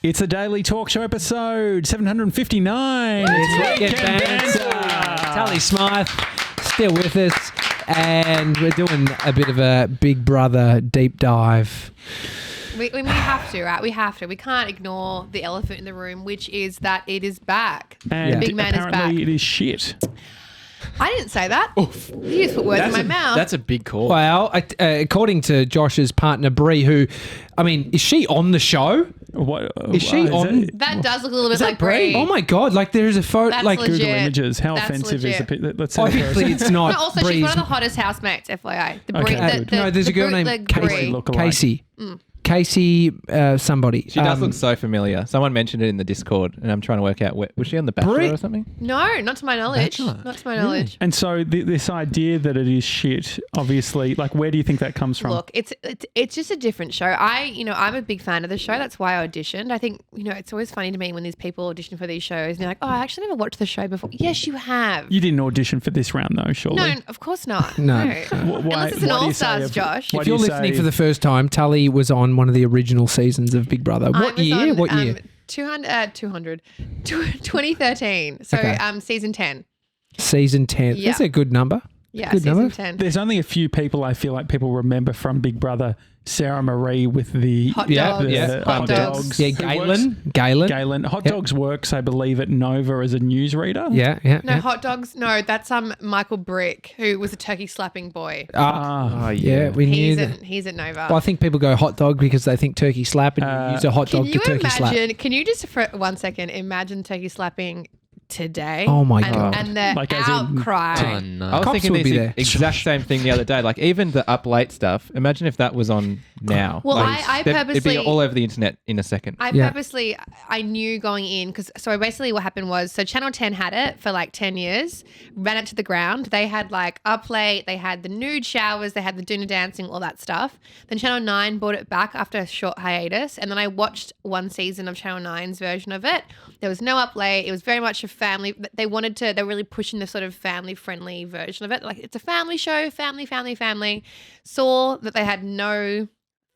It's a daily talk show episode 759. It's Weekend Banter. Tully Smyth still with us, and we're doing a bit of a Big Brother deep dive. We have to, right? We have to. We can't ignore the elephant in the room, which is that it is back. And the big man is back. apparently it is shit. I didn't say that. Oof. You just put words in my mouth. That's a big call. Well, according to Josh's partner, Bree, who, I mean, is she on the show? What, Is she on? That does look a little bit like Bree. Oh my God, like there's a photo. That's like legit. Google images. How That's offensive legit. is the Let's see the Obviously, person. it's not No, also, Bree's. she's one of the hottest housemates, FYI. The Okay, Bree, good. No, there's a girl named bootleg Bree. Casey. Casey somebody. She does look so familiar. Someone mentioned it in the Discord, and I'm trying to work out was she on The Bachelor Bree- or something? No, not to my knowledge. Bachelor. Not to my knowledge. And so this idea that it is shit, obviously, like where do you think that comes from? Look, it's just a different show. I'm a big fan of the show. That's why I auditioned. I think, it's always funny to me when these people audition for these shows and they're like, oh, I actually never watched the show before. Yes, you have. You didn't audition for this round though, surely. No, of course not. No. Unless it's an why do you say All-Stars, if- Josh. why If do you're you listening say- for the first time, Tully was on one of the original seasons of Big Brother. What year? 2013. So Okay. season 10. Season 10. Yeah. That's a good number. Yeah, Good season number. 10. There's only a few people I feel like people remember from Big Brother. Sarah Marie with the Hot Yeah, dogs. yeah. Hot dogs. Yeah, Who works- Galen. Galen. Hot Yeah. Dogs works, I believe, at Nova as a newsreader. Yeah. No, hot dogs. No, that's Michael Brick, who was a turkey slapping boy. Ah, Yeah, we knew that. He's at Nova. Well, I think people go hot dog because they think turkey slap, and you use a hot Can dog to you turkey slap. imagine? Can you just for 1 second imagine turkey slapping today? Oh my God. And the Like as in- outcry. I was Cops thinking would be the there. exact same thing the other day. Like even the up late stuff. Imagine if that was on now. Well, Like, I it'd purposely- be all over the internet in a second. I Yeah. purposely, I knew going in because basically what happened was, so Channel 10 had it for like 10 years, ran it to the ground. They had like up late, they had the nude showers, they had the Doona dancing, all that stuff. Then Channel 9 brought it back after a short hiatus. And then I watched one season of Channel 9's version of it. There was no up late. It was very much a family. They were really pushing the sort of family friendly version of it. Like it's a family show, family. Saw that they had no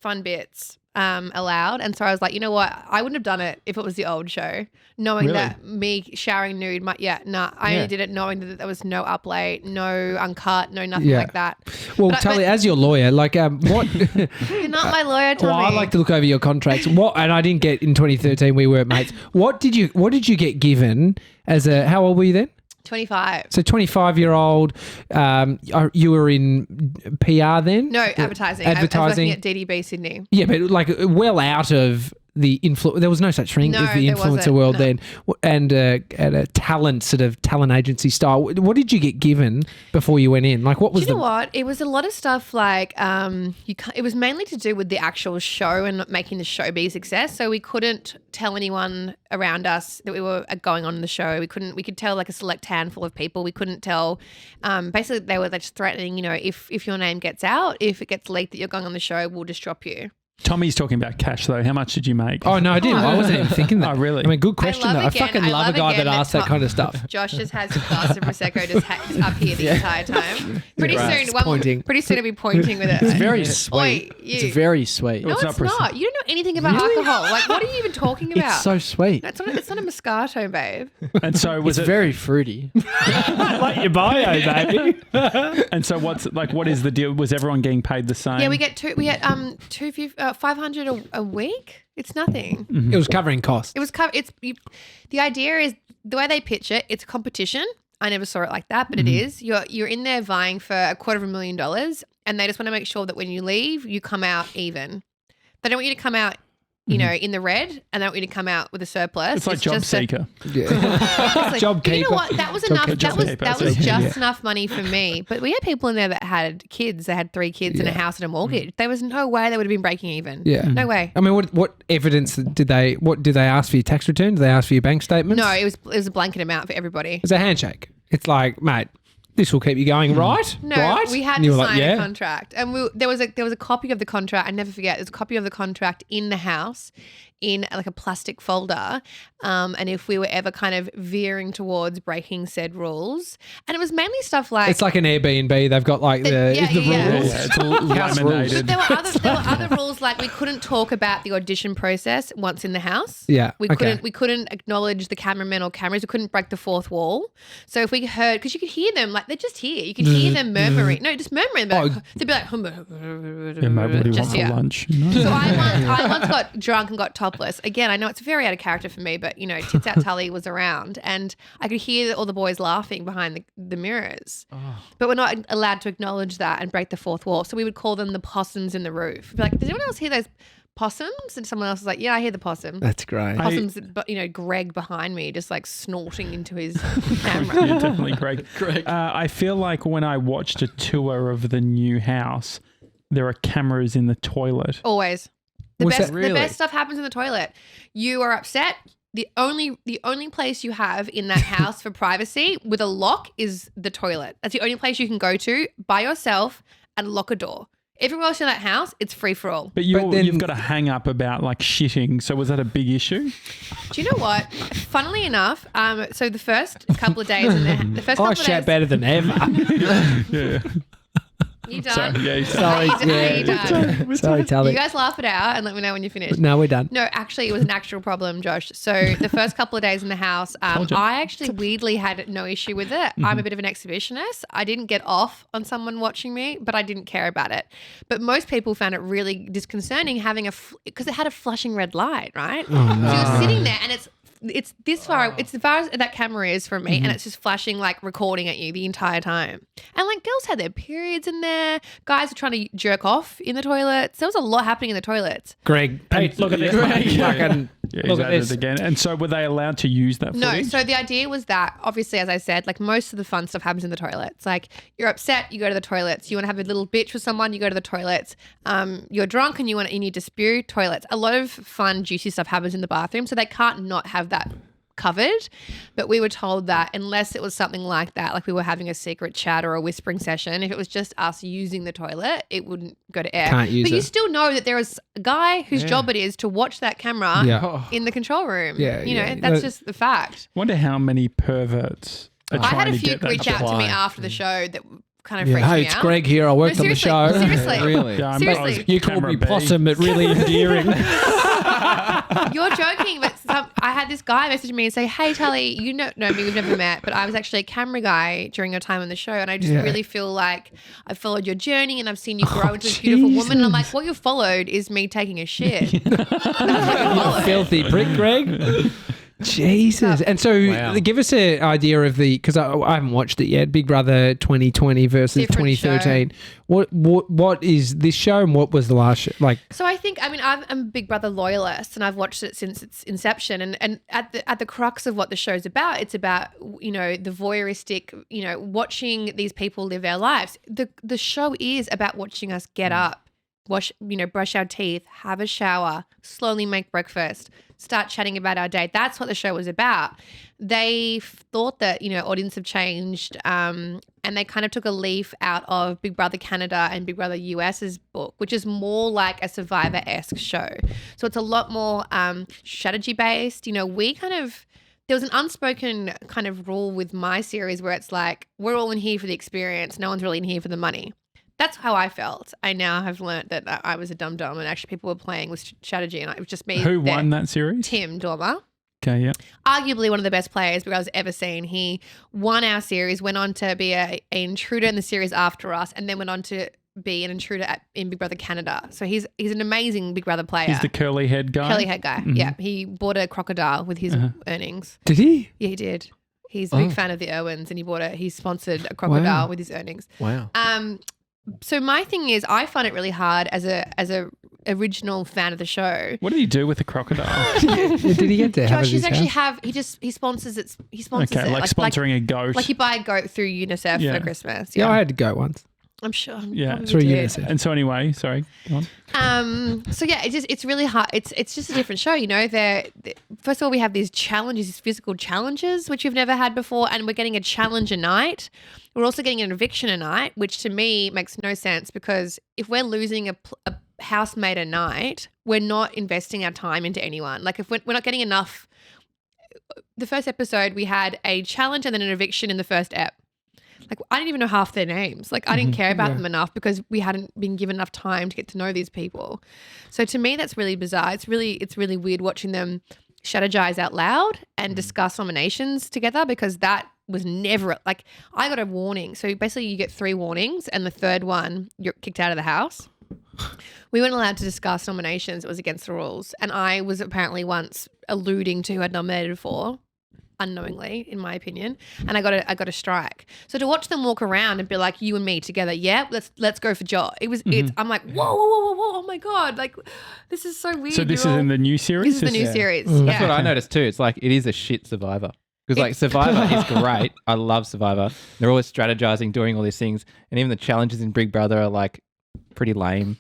fun bits allowed. And so I was like, you know what? I wouldn't have done it if it was the old show, knowing Really? that me showering nude I only did it knowing that there was no up late, no uncut, no nothing Yeah. like that. Well, But Tully, as your lawyer, like what? You're not my lawyer, Tommy. Well, I like to look over your contracts. What? And I didn't get in 2013. We weren't mates. What did you get given as a? How old were you then? 25. So 25-year-old. You were in PR then? No, advertising. Advertising. I was working at DDB Sydney. Yeah, but like well out of the influence. There was no such thing No, as the there influencer wasn't, world no. then, and at a talent agency style. What did you get given before you went in? Like what was Do you know what? It was a lot of stuff like it was mainly to do with the actual show and making the show be a success. So we couldn't tell anyone around us that we were going on in the show. We could tell like a select handful of people. We couldn't tell. Basically, they were just threatening. If your name gets out, if it gets leaked that you're going on the show, we'll just drop you. Tommy's talking about cash though. How much did you make? Oh no, I didn't. I wasn't even thinking that. Oh, really? I mean, good question though. I again- fucking love a love guy again that asks that Tom- kind of stuff. Josh just has a glass of prosecco just up here the entire time. Pretty Right. soon, Pointing. pretty soon he'll be pointing with it. It's very sweet. Oi, It's you- very sweet. No, It's it's not not. You don't know anything about alcohol. Like, what are you even talking about? It's so sweet. It's not a Moscato, babe. And so was It's it? very fruity. Like your bio, baby. And so what is the deal? Was everyone getting paid the same? Yeah, we get 500 a week. It's nothing. It was covering costs. It was the idea is the way they pitch it. It's a competition. I never saw it like that, but it is. You're in there vying for $250,000, and they just want to make sure that when you leave, you come out even. They don't want you to come out, in the red, and they don't want you to come out with a surplus. It's like Job Seeker. Like, Job but you know keeper. what? That was Job enough. keeper. That was Job that keeper. was just Yeah. enough money for me. But we had people in there that had kids. They had 3 kids and a house and a mortgage. There was no way they would have been breaking even. Yeah. No way. I mean, what evidence did they ask for your tax return? Did they ask for your bank statements? No, it was a blanket amount for everybody. It's a handshake. It's like, mate, this will keep you going, right? No, right? we had And you to were like, sign yeah. a contract, and there was a copy of the contract. I never forget. There's a copy of the contract in the house, in like a plastic folder. And if we were ever kind of veering towards breaking said rules, and it was mainly stuff like It's like an Airbnb. They've got like the rules. Yeah, it's laminated. But there were other rules, like we couldn't talk about the audition process once in the house. Yeah, We couldn't acknowledge the cameramen or cameras. We couldn't break the fourth wall. So if we heard, because you could hear them, like they're just here. You could hear them murmuring. No, just murmuring. They'd be like, Yeah, mate, what do you want for here. lunch? So I once got drunk and got topless. Again, I know it's very out of character for me, but Tits Out Tully was around, and I could hear all the boys laughing behind the mirrors. But we're not allowed to acknowledge that and break the fourth wall. So we would call them the possums in the roof. We'd be like, does anyone else hear those possums? And someone else was like, yeah, I hear the possum. That's great. Possums, but Greg behind me just like snorting into his camera. Yeah, definitely, Greg. I feel like when I watched a tour of the new house, there are cameras in the toilet. Always. The Was best that the best stuff happens in the toilet. You are upset. The only place you have in that house for privacy with a lock is the toilet. That's the only place you can go to by yourself and lock a door. Everywhere else in that house, it's free for all. But you've got a hang up about like shitting. So was that a big issue? Do you know what? Funnily enough, so the first couple of days in the first couple I of shout days, better than ever. Yeah. you done? Sorry, Are you done? Sorry, Tully. You guys laugh it out and let me know when you're finished. No, we're done. No, actually, it was an actual problem, Josh. So the first couple of days in the house, I actually weirdly had no issue with it. I'm a bit of an exhibitionist. I didn't get off on someone watching me, but I didn't care about it. But most people found it really disconcerting having because it had a flashing red light, right? So you're sitting there and it's this far, it's as far as that camera is from me, and it's just flashing, like recording at you the entire time. And like girls had their periods in there, guys were trying to jerk off in the toilets. There was a lot happening in the toilets. Greg, hey, look at this. Fucking look at this again. And so were they allowed to use that footage? No, so the idea was that, obviously, as I said, like most of the fun stuff happens in the toilets. Like you're upset, you go to the toilets. You want to have a little bitch with someone, you go to the toilets. You're drunk and you need to spew, toilets. A lot of fun, juicy stuff happens in the bathroom, so they can't not have that covered. But we were told that unless it was something like that, like we were having a secret chat or a whispering session, if it was just us using the toilet, it wouldn't go to air. Can't use but you it. still know that there is a guy whose job it is to watch that camera in the control room. Yeah, That's just the fact. Wonder how many perverts are I trying had a to few get that reach out to me apply. after the show that kind of freaked hey, me it's out. Greg here. I worked on the show. Seriously. Really? Yeah, Seriously. You called Camera me B. possum. It really endearing. You're joking, but I had this guy message me and say, "Hey, Tully, you know me, we've never met, but I was actually a camera guy during your time on the show, and I just really feel like I followed your journey and I've seen you grow into this beautiful woman." And I'm like, "What you followed is me taking a shit." That's what you followed. Filthy prick, Greg. Jesus. And so give us an idea of because I haven't watched it yet, Big Brother 2020 versus Different 2013. What is this show and what was the last show? Like, So I'm a Big Brother loyalist, and I've watched it since its inception. And at the crux of what the show's about, it's about the voyeuristic, watching these people live their lives. The show is about watching us get up, brush our teeth, have a shower, slowly make breakfast, start chatting about our day. That's what the show was about. They thought that, audience have changed, and they kind of took a leaf out of Big Brother Canada and Big Brother US's book, which is more like a Survivor-esque show. So it's a lot more strategy-based. There was an unspoken kind of rule with my series where it's like, we're all in here for the experience. No one's really in here for the money. That's how I felt. I now have learnt that I was a dum-dum and actually people were playing with strategy, and it was just me. Who won that series? Tim Dormer. Okay, yeah. Arguably one of the best players I've ever seen. He won our series, went on to be an intruder in the series after us, and then went on to be an intruder in Big Brother Canada. So he's an amazing Big Brother player. He's the curly head guy? Curly head guy, yeah. He bought a crocodile with his earnings. did he? Yeah, he did. He's a big fan of the Irwins, and he sponsored a crocodile with his earnings. Wow. So my thing is, I find it really hard as a original fan of the show. What did he do with the crocodile? Did he get to have Josh, it? he's actually he sponsors it. He sponsors Okay, it. like sponsoring a goat. Like you buy a goat through UNICEF for Christmas. Yeah, I had to go once. I'm sure. Yeah. Probably Through did. UNICEF. And so anyway, sorry, go on. So yeah, it's really hard. It's just a different show, you know. First of all, we have these challenges, these physical challenges, which we've never had before, and we're getting a challenge a night. We're also getting an eviction a night, which to me makes no sense because if we're losing a housemate a night, we're not investing our time into anyone. Like if we're not getting enough. The first episode, we had a challenge and then an eviction in the first ep. Like I didn't even know half their names. Like I didn't care about them enough because we hadn't been given enough time to get to know these people. So to me, that's really bizarre. It's really weird watching them strategize out loud and discuss nominations together because that was never like I got a warning. So basically, you get 3 warnings, and the third one you're kicked out of the house. We weren't allowed to discuss nominations. It was against the rules, and I was apparently once alluding to who I'd nominated for. Unknowingly, in my opinion, and I got a strike. So to watch them walk around and be like, "You and me together, yeah, let's go for Joe." I'm like, whoa, oh my god, like this is so weird. So this is in the new series? This is the new series. That's Yeah. what I noticed too. It's like it is a shit Survivor. Because like Survivor is great. I love Survivor. They're always strategizing, doing all these things, and even the challenges in Big Brother are like pretty lame.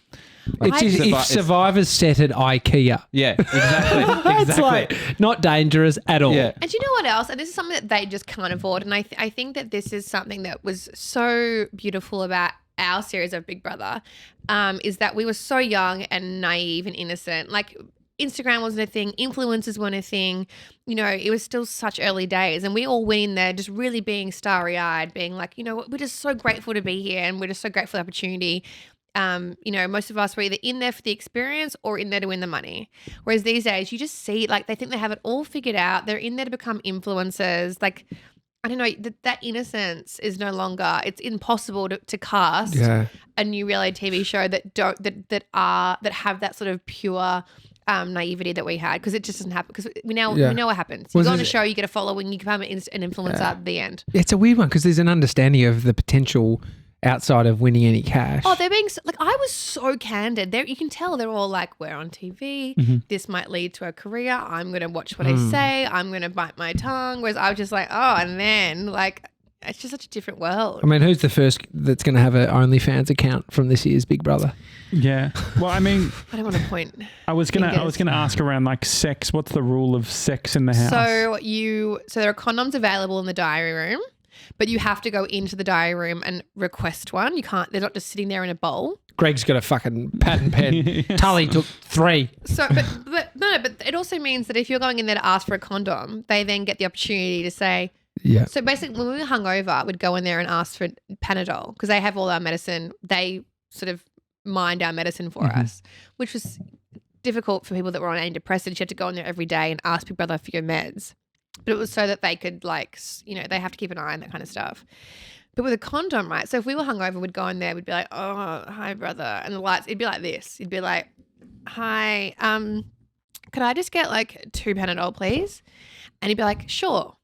It's if Survivor's set at IKEA. Yeah, exactly. It's like not dangerous at all. Yeah. And do you know what else? And this is something that they just can't afford. And I think that this is something that was so beautiful about our series of Big Brother, is that we were so young and naive and innocent. Like Instagram wasn't a thing. Influencers weren't a thing. You know, it was still such early days. And we all went in there just really being starry-eyed, being like, you know, we're just so grateful to be here and we're just so grateful for the opportunity. You know, most of us were either in there for the experience or in there to win the money. Whereas these days, you just see like they think they have it all figured out. They're in there to become influencers. Like, I don't know, that innocence is no longer. It's impossible to cast a new reality TV show that have that sort of pure naivety that we had because it just doesn't happen because we know what happens. You go on a show, you get a following, you become an influencer at the end. It's a weird one because there's an understanding of the potential outside of winning any cash. Oh, they're being like I was so candid. There, you can tell they're all like, "We're on TV. This might lead to a career. I'm going to watch what I say. I'm going to bite my tongue." Whereas I was just like, "Oh," and then like it's just such a different world. I mean, who's the first that's going to have an OnlyFans account from this year's Big Brother? Yeah. Well, I mean, I don't want to point. I was gonna ask around like sex. What's the rule of sex in the house? So there are condoms available in the diary room. But you have to go into the diary room and request one. You can't. They're not just sitting there in a bowl. Greg's got a fucking pad and pen. Tully took 3. So, but it also means that if you're going in there to ask for a condom, they then get the opportunity to say. Yeah. So basically, when we were hungover, we'd go in there and ask for Panadol because they have all our medicine. They sort of mind our medicine for us, which was difficult for people that were on antidepressants. You had to go in there every day and ask Big Brother for your meds. But it was so that they could like, you know, they have to keep an eye on that kind of stuff. But with a condom, right? So if we were hungover, we'd go in there, we'd be like, "Oh, hi, brother," and the lights. It'd be like this. It'd be like, "Hi, could I just get like 2 Panadol, please?" And he'd be like, "Sure."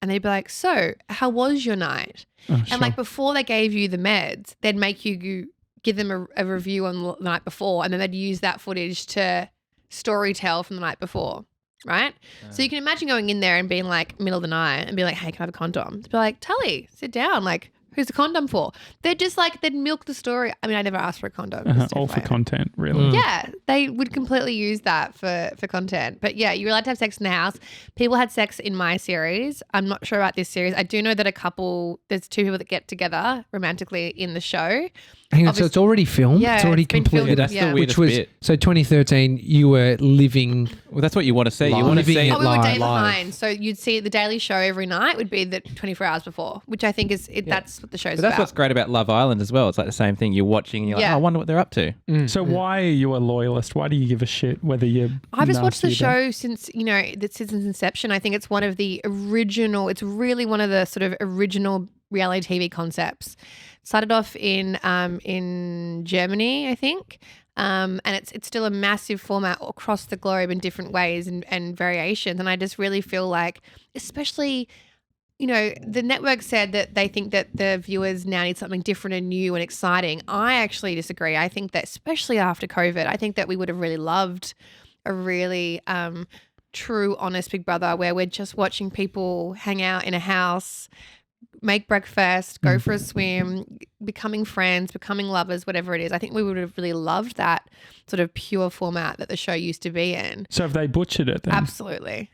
And they'd be like, "So, how was your night?" And like before they gave you the meds, they'd make you give them a review on the night before, and then they'd use that footage to story tell from the night before. Right? So you can imagine going in there and being like middle of the night and be like, "Hey, can I have a condom?" To be like, "Tully, sit down. Like, who's the condom for?" They're just like, they'd milk the story. I mean, I never asked for a condom. All for content, really. Yeah, they would completely use that for content. But yeah, you're allowed to have sex in the house. People had sex in my series. I'm not sure about this series. I do know that there's 2 people that get together romantically in the show. Hang on, so it's already filmed? Yeah, it's already it's been completed. filmed, That's the weirdest which was, bit. So 2013, you were living... Well, that's what you want to see. You Live. want to Living see it Oh, we were day live. behind. So you'd see the Daily Show every night would be the 24 hours before, which I think that's what the show's But that's about. what's great about Love Island as well. It's like the same thing. You're watching and you're like, Yeah. "Oh, I wonder what they're up to." So why are you a loyalist? Why do you give a shit whether you're I've just watched the nasty about- show since its inception. I think it's one of the original. It's really one of the sort of original reality TV concepts. Started off in Germany, I think, and it's still a massive format across the globe in different ways and variations. And I just really feel like, especially, you know, the network said that they think that the viewers now need something different and new and exciting. I actually disagree. I think that especially after COVID, I think that we would have really loved a really true, honest Big Brother where we're just watching people hang out in a house, make breakfast, go for a swim, becoming friends, becoming lovers, whatever it is. I think we would have really loved that sort of pure format that the show used to be in. So have they butchered it then? Absolutely.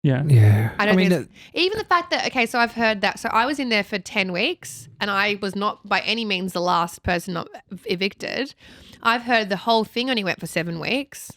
Yeah. Yeah. I don't think even the fact that, okay, so I've heard that. So I was in there for 10 weeks and I was not by any means the last person not evicted. I've heard the whole thing only went for 7 weeks.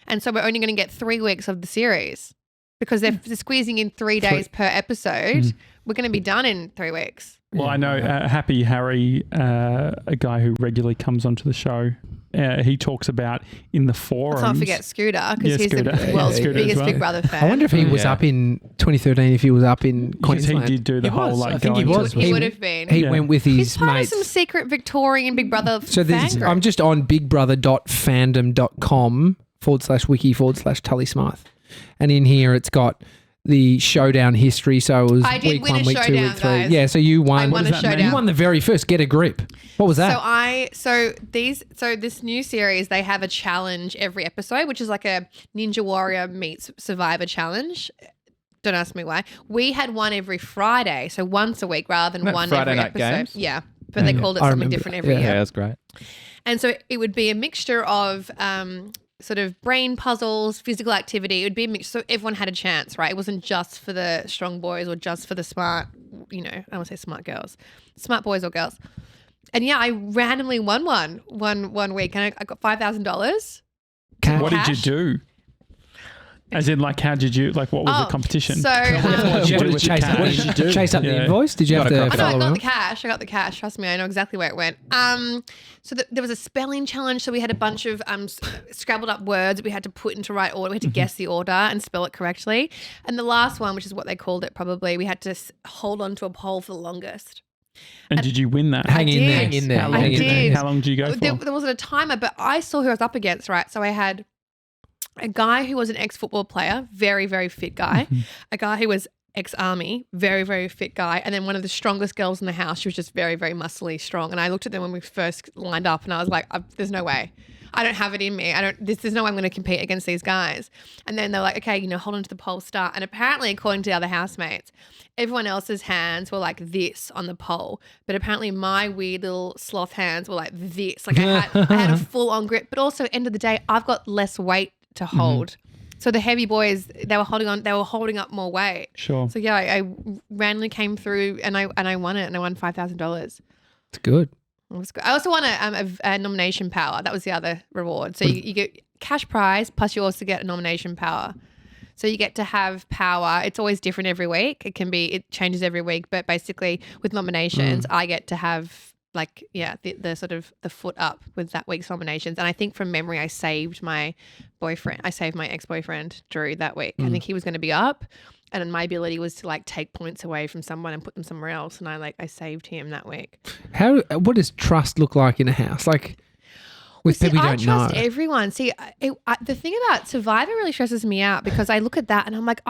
And so we're only going to get 3 weeks of the series because they're squeezing in 3 days per episode. We're going to be done in 3 weeks. Well, I know Happy Harry, a guy who regularly comes onto the show, he talks about in the forums. I can't forget Scooter because he's Scooter. the world's Scooter as biggest well. Big Brother fan. I wonder if he was up in 2013, if he was up in Because he Queensland. did do the He whole was. like I think he going was. to- He would have been. He Yeah. went with He's his part mates. of some secret Victorian Big Brother So fan group. I'm just on bigbrother.fandom.com/wiki/Tully Smyth. And in here it's got the showdown history. So it was I did week win 1, a week 2, showdown, week 3. guys. Yeah, so you won. I won a does that mean? showdown. You won the very first Get a Grip. What was that? So this new series, they have a challenge every episode, which is like a Ninja Warrior meets Survivor challenge. Don't ask me why. We had one every Friday, so once a week rather than Isn't that one Friday every night episode. games? Yeah, but they called it I something remember different that. every Yeah. year. Yeah, that's great. And so it would be a mixture of sort of brain puzzles, physical activity. It would be a mix, so everyone had a chance, right? It wasn't just for the strong boys or just for the smart, I don't want to say smart girls, smart boys or girls. And yeah, I randomly won one week, and I got $5,000. What did you Cash? do? As in, like, how did you, like, what was the competition? So What did you do with chase cash? up, What did you do? Chase up the Yeah. invoice? Did you have Got a to crocodile. I follow got up? the cash. I got the cash. Trust me, I know exactly where it went. So there was a spelling challenge. So we had a bunch of scrabbled up words we had to put into right order. We had to guess the order and spell it correctly. And the last one, which is what they called it probably, we had to hold on to a pole for the longest. And did you win that? Hang in did. there. Hang in there. How I long, hang in there. did. How long did you go for? There wasn't a timer, but I saw who I was up against, right? So I had a guy who was an ex-football player, very, very fit guy. A guy who was ex-army, very, very fit guy. And then one of the strongest girls in the house. She was just very, very muscly strong. And I looked at them when we first lined up and I was like, there's no way. I don't have it in me. There's no way I'm going to compete against these guys. And then they're like, okay, hold on to the pole, start. And apparently, according to the other housemates, everyone else's hands were like this on the pole. But apparently my weird little sloth hands were like this. Like I had a full on grip. But also, end of the day, I've got less weight to hold. So the heavy boys, they were holding up more weight. Sure. So yeah, I randomly came through and I won it, and I won $5,000. It's good. It was good. I also won a nomination power. That was the other reward. So you get cash prize, plus you also get a nomination power. So you get to have power. It's always different every week. It changes every week. But basically with nominations, I get to have the sort of the foot up with that week's nominations. And I think from memory, I saved my ex-boyfriend, Drew, that week. I think he was going to be up. And my ability was to like take points away from someone and put them somewhere else. And I saved him that week. What does trust look like in a house? Like with people you don't know. I trust everyone. See, the thing about Survivor really stresses me out because I look at that and I'm like,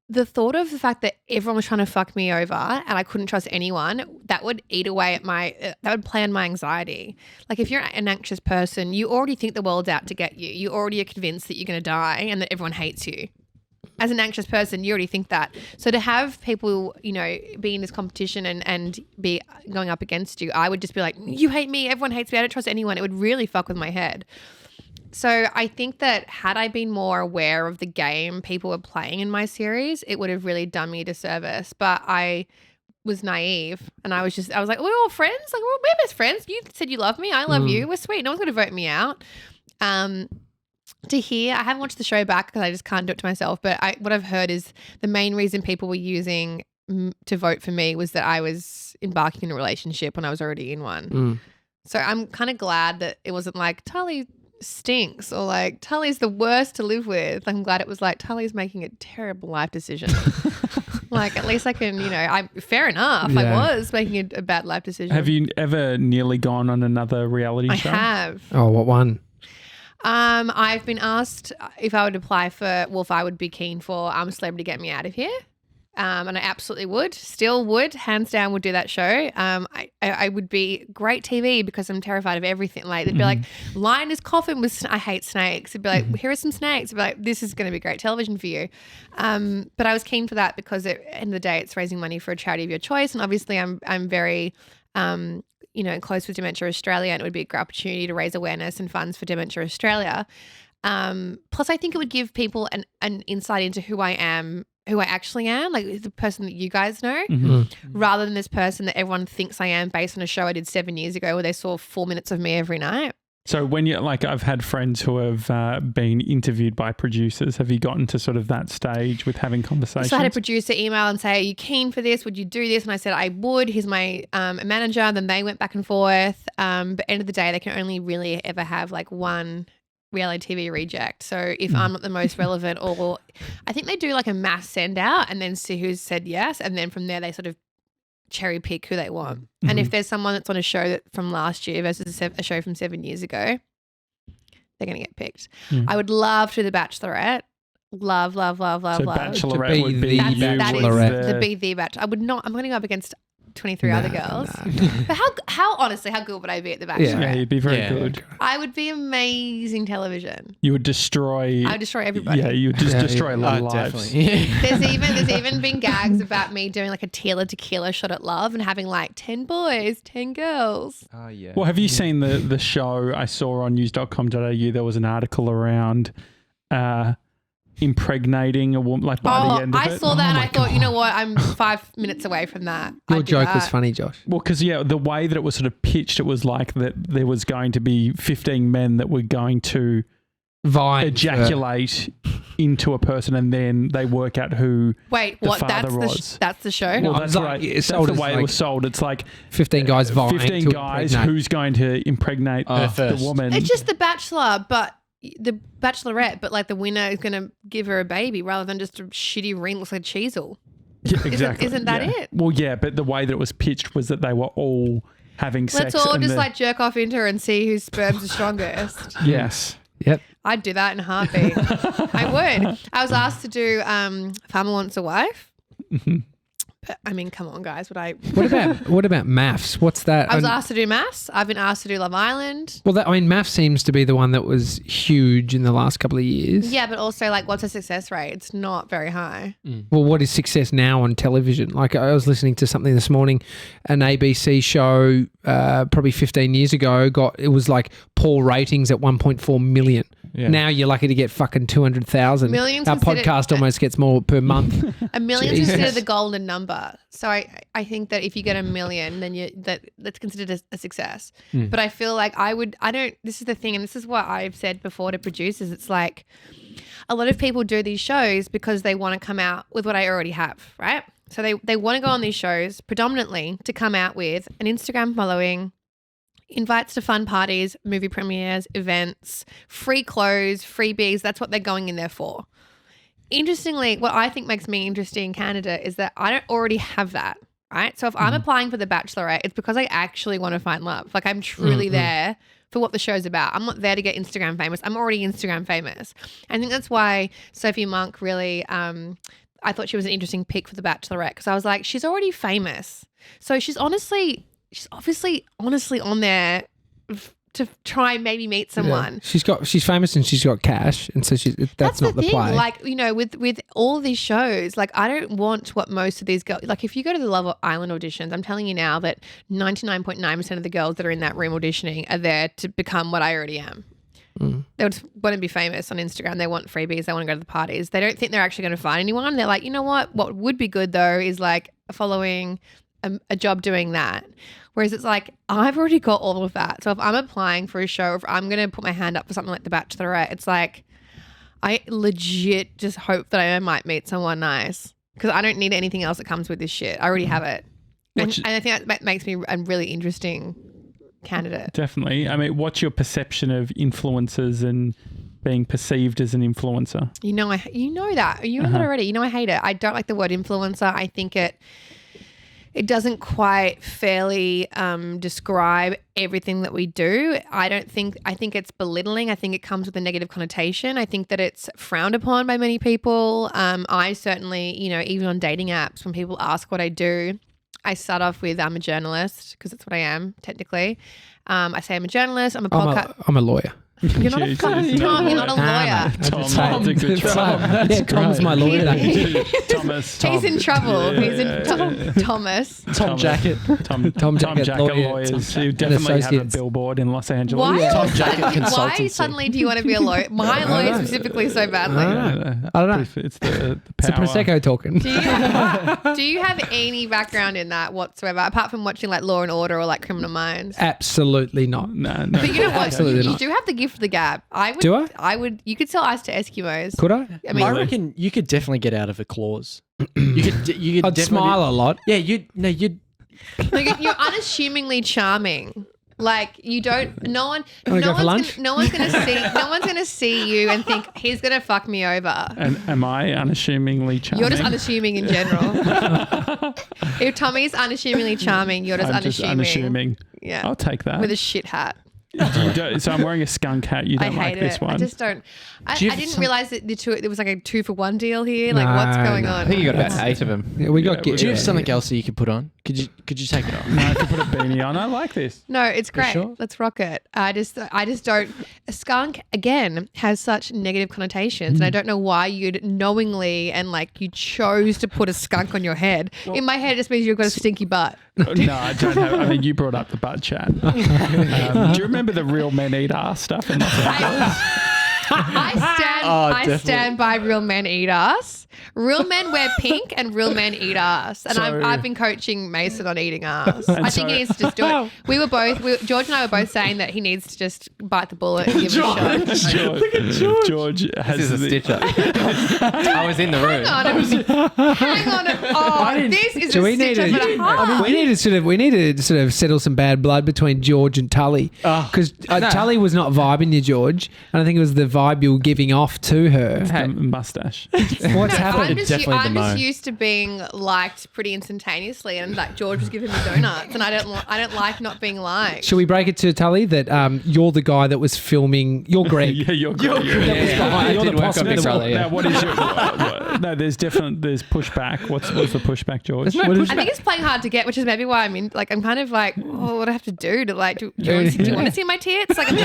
the thought of the fact that everyone was trying to fuck me over and I couldn't trust anyone, that would eat away at that would play on my anxiety. Like if you're an anxious person, you already think the world's out to get you. You already are convinced that you're going to die and that everyone hates you. As an anxious person, you already think that. So to have people, be in this competition and be going up against you, I would just be like, you hate me, everyone hates me, I don't trust anyone. It would really fuck with my head. So I think that had I been more aware of the game people were playing in my series, it would have really done me a disservice. But I was naive and I was like, we're all friends. Like we're best friends. You said you love me. I love you. We're sweet. No one's going to vote me out. To hear, I haven't watched the show back because I just can't do it to myself. But what I've heard is the main reason people were using to vote for me was that I was embarking in a relationship when I was already in one. So I'm kind of glad that it wasn't like Tully stinks or like Tully's the worst to live with. I'm glad it was like Tully's making a terrible life decision. Like at least I can, fair enough. Yeah. I was making a bad life decision. Have you ever nearly gone on another reality show? I have. Oh, what one? I've been asked if I would apply for, if I would be keen for Celebrity Get Me Out of Here. And I absolutely would, still would, hands down would do that show. I would be great TV because I'm terrified of everything. Like they'd be like, line his coffin with, I hate snakes. It'd be like, here are some snakes. It'd be like, this is going to be great television for you. But I was keen for that because at the end of the day, it's raising money for a charity of your choice. And obviously I'm very, close with Dementia Australia, and it would be a great opportunity to raise awareness and funds for Dementia Australia. Plus I think it would give people an insight into who I actually am, like the person that you guys know, rather than this person that everyone thinks I am based on a show I did 7 years ago where they saw 4 minutes of me every night. So when you I've had friends who have been interviewed by producers. Have you gotten to sort of that stage with having conversations? So I had a producer email and say, are you keen for this? Would you do this? And I said, I would. Here's my manager. Then they went back and forth. But end of the day, they can only really ever have like one reality TV reject. So if I'm not the most relevant, or I think they do like a mass send out and then see who's said yes, and then from there they sort of cherry pick who they want. And if there's someone that's on a show that from last year versus a show from 7 years ago, they're going to get picked. I would love to do The Bachelorette. Love. So Bachelorette To be would be the you Bachelorette. as The be the Bachelor. I would not. I'm going to go up against 23 other girls. But how honestly, how good would I be at The Bachelorette? Yeah, you'd be very good. I would be amazing television. You would destroy. I would destroy everybody. Yeah, you would just destroy lives. Definitely. There's even been gags about me doing like a tequila shot at Love and having like 10 boys, 10 girls. Oh, yeah. Well, have you seen the show I saw on news.com.au? There was an article around impregnating a woman, like by the end of it. I saw that and I thought, you know what? I'm 5 minutes away from that. Your I'd do joke was that. funny, Josh. Well, because the way that it was sort of pitched, it was like that there was going to be 15 men that were going to ejaculate into a person, and then they work out who Wait, the what? father was. That's the show? Well, No, that's it's like- right. it's That's sold the as way it like was sold. It's like 15 guys vying 15 to guys impregnate. who's going to impregnate the first. woman. It's just The Bachelor, but the Bachelorette, but like the winner is going to give her a baby rather than just a shitty ring looks like a cheesel. Yeah, exactly. Isn't that Yeah. it? Well, yeah, but the way that it was pitched was that they were all having sex. Let's all and just the- like jerk off into her and see whose sperms are strongest. Yes. Yep. I'd do that in a heartbeat. I would. I was asked to do Farmer Wants a Wife. But, I mean, come on, guys. Would I? What about maths? What's that? I was asked to do Maths. I've been asked to do Love Island. Well, maths seems to be the one that was huge in the last couple of years. Yeah, but also like, what's the success rate? It's not very high. Well, what is success now on television? Like I was listening to something this morning, an ABC show probably 15 years ago it was like poor ratings at 1.4 million. Yeah. Now you're lucky to get fucking 200,000. Millions Our considered- podcast almost gets more per month. $1 million is Jesus. considered the golden number. So I think that if you get $1 million, then that's considered a success. But I feel like this is the thing, and this is what I've said before to producers. It's like a lot of people do these shows because they want to come out with what I already have, right? So they want to go on these shows predominantly to come out with an Instagram following, invites to fun parties, movie premieres, events, free clothes, freebies. That's what they're going in there for. Interestingly, what I think makes me interesting candidate is that I don't already have that, right? So if I'm applying for The Bachelorette, it's because I actually want to find love. Like I'm truly there for what the show's about. I'm not there to get Instagram famous. I'm already Instagram famous. I think that's why Sophie Monk really, I thought she was an interesting pick for The Bachelorette because I was like, she's already famous. So she's obviously on there to try and maybe meet someone. Yeah. She's famous and she's got cash, and so that's not the thing. play. Like, with all these shows, like I don't want what most of these girls, like if you go to the Love Island auditions, I'm telling you now that 99.9% of the girls that are in that room auditioning are there to become what I already am. They would want to be famous on Instagram. They want freebies. They want to go to the parties. They don't think they're actually going to find anyone. They're like, you know what would be good though is like following a job doing that. Whereas it's like, I've already got all of that. So if I'm applying for a show, if I'm going to put my hand up for something like The Bachelorette, it's like, I legit just hope that I might meet someone nice because I don't need anything else that comes with this shit. I already have it. And I think that makes me a really interesting candidate. Definitely. I mean, what's your perception of influencers and being perceived as an influencer? You know that. You know that already. You know I hate it. I don't like the word influencer. I think it doesn't quite fairly describe everything that we do. I think it's belittling. I think it comes with a negative connotation. I think that it's frowned upon by many people. I certainly, even on dating apps, when people ask what I do, I start off with I'm a journalist because that's what I am technically. I say I'm a journalist. I'm a podcast. I'm a lawyer. You're not a fucking Tom. You're not a lawyer. Tom's in good trouble. Yeah, Tom's my lawyer. Thomas. He's in trouble. Yeah. He's in Thomas. Tom Jackett. Tom Jackett, Jackett lawyers. who definitely have a associates. billboard in Los Angeles. Why? Tom Jackett Why Consultancy. suddenly do you want to be a lawyer? My lawyer specifically so badly. I don't know. It's the It's a power. Prosecco talking. Do you have any background in that whatsoever, apart from watching like Law and Order or like Criminal Minds? Absolutely not. No. But you know what? Absolutely You not. do have the gift of the gab. Do I? I would. You could sell ice to Eskimos. Could I? I mean, I reckon you could definitely get out of a clause. You could I'd definitely smile a lot. Yeah, you'd like, you're unassumingly charming. Like you don't. No one. Wanna go for lunch? No one's gonna see. No one's gonna see you and think he's gonna fuck me over. And am I unassumingly charming? You're just unassuming in general. If Tommy's unassumingly charming, you're just I'm unassuming. just unassuming. Yeah. I'll take that. With a shit hat. So I'm wearing a skunk hat. You I don't like hate this it. one. I just don't. I Do you have didn't some- realize that there was like a 2-for-1 deal here. Like, what's going on? I think you got about 8 of them. Yeah, we got. Yeah, get, Do you have yeah. something else that you could put on? Could you take it off? No, I could put a beanie on. I like this. No, it's great. sure? Let's rock it. I just don't. A skunk again has such negative connotations, and I don't know why you'd knowingly and like you chose to put a skunk on your head. In my head, it just means you've got a stinky butt. No, I don't have. I mean, you brought up the butt chat. Do you remember the real men eat ass stuff? In Los Angeles? I stand by real men eat ass. Real men wear pink and real men eat ass. And So- I've been coaching Mason on eating ass. And I think he so- needs to just do it. George and I were both saying that he needs to just bite the bullet and give it a shot. George has This is a the- stitcher. I was in the room. Hang on. Oh, this is So a we need stitch up and a half. we need to sort of settle some bad blood between George and Tully because Tully was not vibing you, George, and I think it was the vibe you were giving off to her. the mustache. What's happened? I'm just Definitely the mo. used to being liked pretty instantaneously, and like George was giving me donuts, and I don't like not being liked. Should we break it to Tully that you're the guy that was filming? You're Greg. Yeah, you're great. That was Yeah, behind- I you're did the work on possible- Big Brother, yeah. Now, what is your? No, there's pushback. What's the pushback, George? There's no What is- I think it's playing hard to get, which is maybe why I'm in. Like, I'm kind of like, oh, what do I have to do to like? Do you want to see my tits? Like, I'm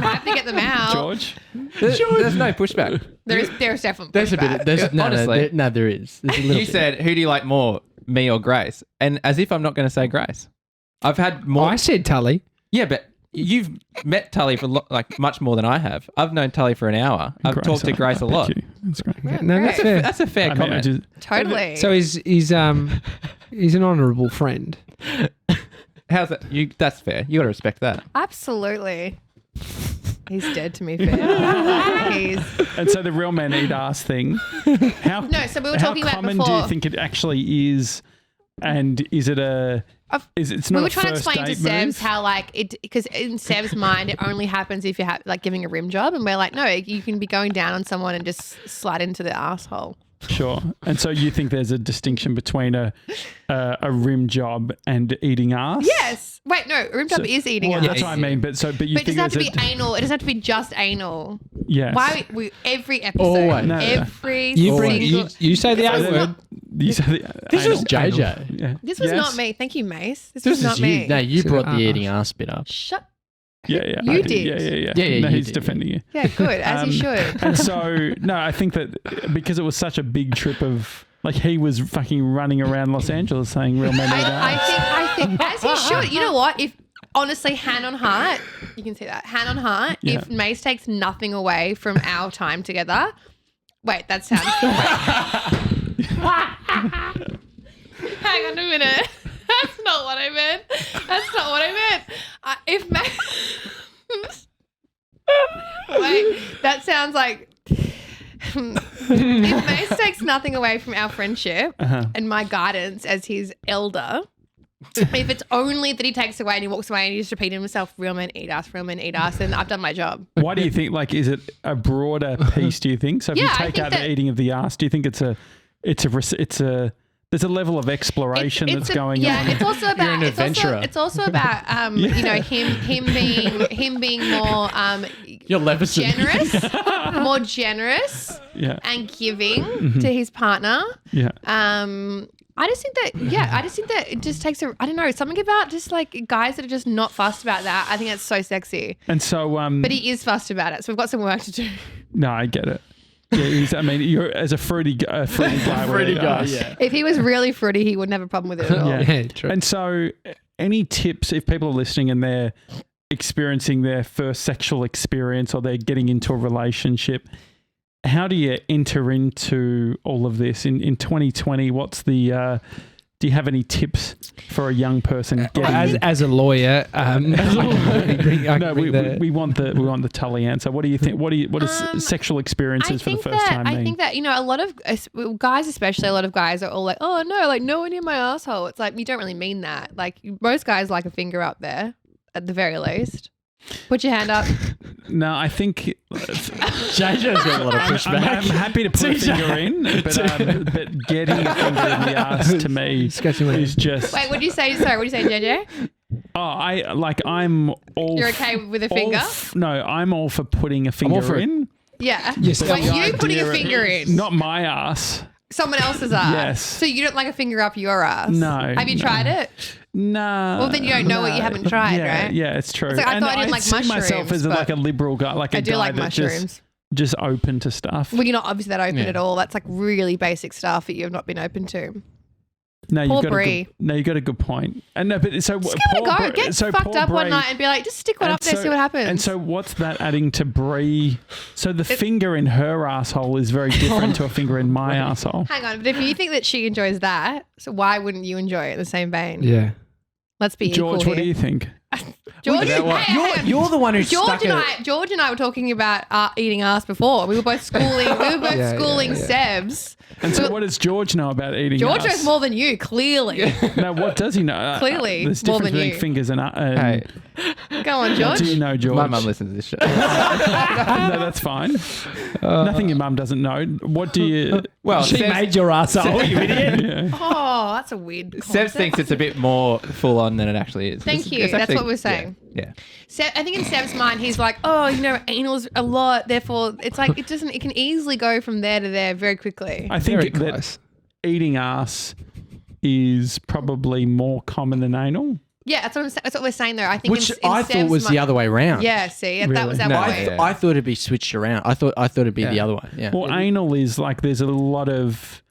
happy to get them out. George. There's no pushback. There is definitely There's a pushback. bit. Honestly. There is. There's a little You bit. said, who do you like more, me or Grace? And as if I'm not going to say Grace. I've had more. I said Tully. Yeah, but you've met Tully for like much more than I have. I've known Tully for an hour. I've Grace, talked to Grace a lot. Thank you. That's great. Yeah, No, that's great. fair. That's a fair I mean, I comment. just, Totally. So he's an honourable friend. How's that? That's fair. You got to respect that. Absolutely. He's dead to me, fair. and so the real men eat ass thing. How No, so we were how talking about common do before. you think it actually is? And is it a? It's not We were a trying to first explain to date Sebs move? how like it, because in Sebs' mind it only happens if you're like giving a rim job, and we're like, no, you can be going down on someone and just slide into the asshole. Sure. And so you think there's a distinction between a rim job and eating ass? Yes. Wait, no, a rim job is eating Well, ass. that's what I mean. But you But it think doesn't have to there's be anal. It doesn't have to be just anal. Yes. Why we every episode, Always. No. every You bring single. you say the This A was word. not- You said the This anal- was JJ. anal. Yeah. This was Yes. not me. Thank you, Mace. This This was not is me. you. No, you So, brought the eating ass bit up. Shut. Yeah, yeah. You I did. Yeah. Yeah, No, you he's did. defending you. Yeah, good, as you should. And so, no, I think that because it was such a big trip of, like, he was fucking running around Los Angeles saying real men eat ass. I think as he should. You know what? If honestly, hand on heart, you can see that. Hand on heart. Yeah. If Mace takes nothing away from our time together, wait, that sounds. Hang on a minute. That's not what I meant. That's not what I meant. If Mace. Wait, that sounds like. If Mace takes nothing away from our friendship and my guidance as his elder, if it's only that he takes away and he walks away and he's repeating himself, real men eat ass, then I've done my job. Why do you think, like, is it a broader piece, do you think? So if you Yeah, I take think out that- the eating of the ass, do you think it's a there's a level of exploration that's going yeah, on. it's also about an adventurer. It's also about you know, him being more You're Leveson. more generous Yeah. and giving to his partner. Yeah. I just think that it just takes I don't know, something about just like guys that are just not fussed about that. I think that's so sexy. And so, But he is fussed about it, so we've got some work to do. no, I get it. Yeah, you're as a fruity guy. Fruity guy, yeah. If he was really fruity, he wouldn't have a problem with it at all. Yeah, true. And so, any tips if people are listening and they're experiencing their first sexual experience or they're getting into a relationship, how do you enter into all of this in 2020? What's the do you have any tips for a young person getting As a lawyer, no, we want the Tully answer. What do you think? What is sexual experiences for the first time mean? I think that, you know, a lot of guys, especially a lot of guys are all like, oh no, like no one in my asshole. It's like, you don't really mean that. Like most guys like a finger up there at the very least. Put your hand up. No, I think JJ's got a lot of pushback. I'm happy to put a finger in, but getting a finger in the ass to me is just. Wait, what did you say? Sorry, what did you say, JJ? Oh, I'm all. You're okay with a finger? No, I'm all for putting a finger in. Yeah. Yes, But the you putting a idea finger in. Not my ass. Someone else's ass. Yes. So you don't like a finger up your ass? No, Have you no. tried it? No. Well, then you don't know what you haven't tried, yeah, right? Yeah, it's true. It's like, I thought I didn't like see myself mushrooms, as like a liberal guy, like a I do guy like that mushrooms. just open to stuff. Well, you're not obviously that open Yeah. at all. That's like really basic stuff that you have not been open to. No, Poor you've got Brie. you got a good point. And no, but so Just give it a go. Get fucked up one night and be like, just stick one up there, see what happens. And so what's that adding to Brie? So the finger in her asshole is very different to a finger in my asshole. Hang on, but if you think that she enjoys that, so why wouldn't you enjoy it in the same vein? Yeah. Let's be George, equal what do here. you think? George, Hang on. You're the one who George and I were talking about eating ass before. We were both schooling. Sebs. And so what does George know about eating George ass? knows more than you, clearly. No, what does he know? Clearly, there's more difference than between you. fingers and Hey, Go on, What George. do you know, George? my mum listens to this show. No, that's fine. Nothing your mum doesn't know. What do you? Well, She Sebs, made your asshole, you idiot. Yeah. Oh, that's a weird Sebs concept. thinks it's a bit more full on than it actually is. Thank you. It's That's actually- what we're saying. Yeah. I think in Seb's mind, he's like, oh, you know, anal's a lot. Therefore, it's like it can easily go from there to there very quickly. I Very think that close. eating ass is probably more common than anal. Yeah, that's what we're saying though. I think Which in I thought Seb's was the mind- other way around. Yeah, see, that was our No, way. yeah. I thought it'd be switched around. I thought it'd be the other way. Yeah. Well, anal is like there's a lot of.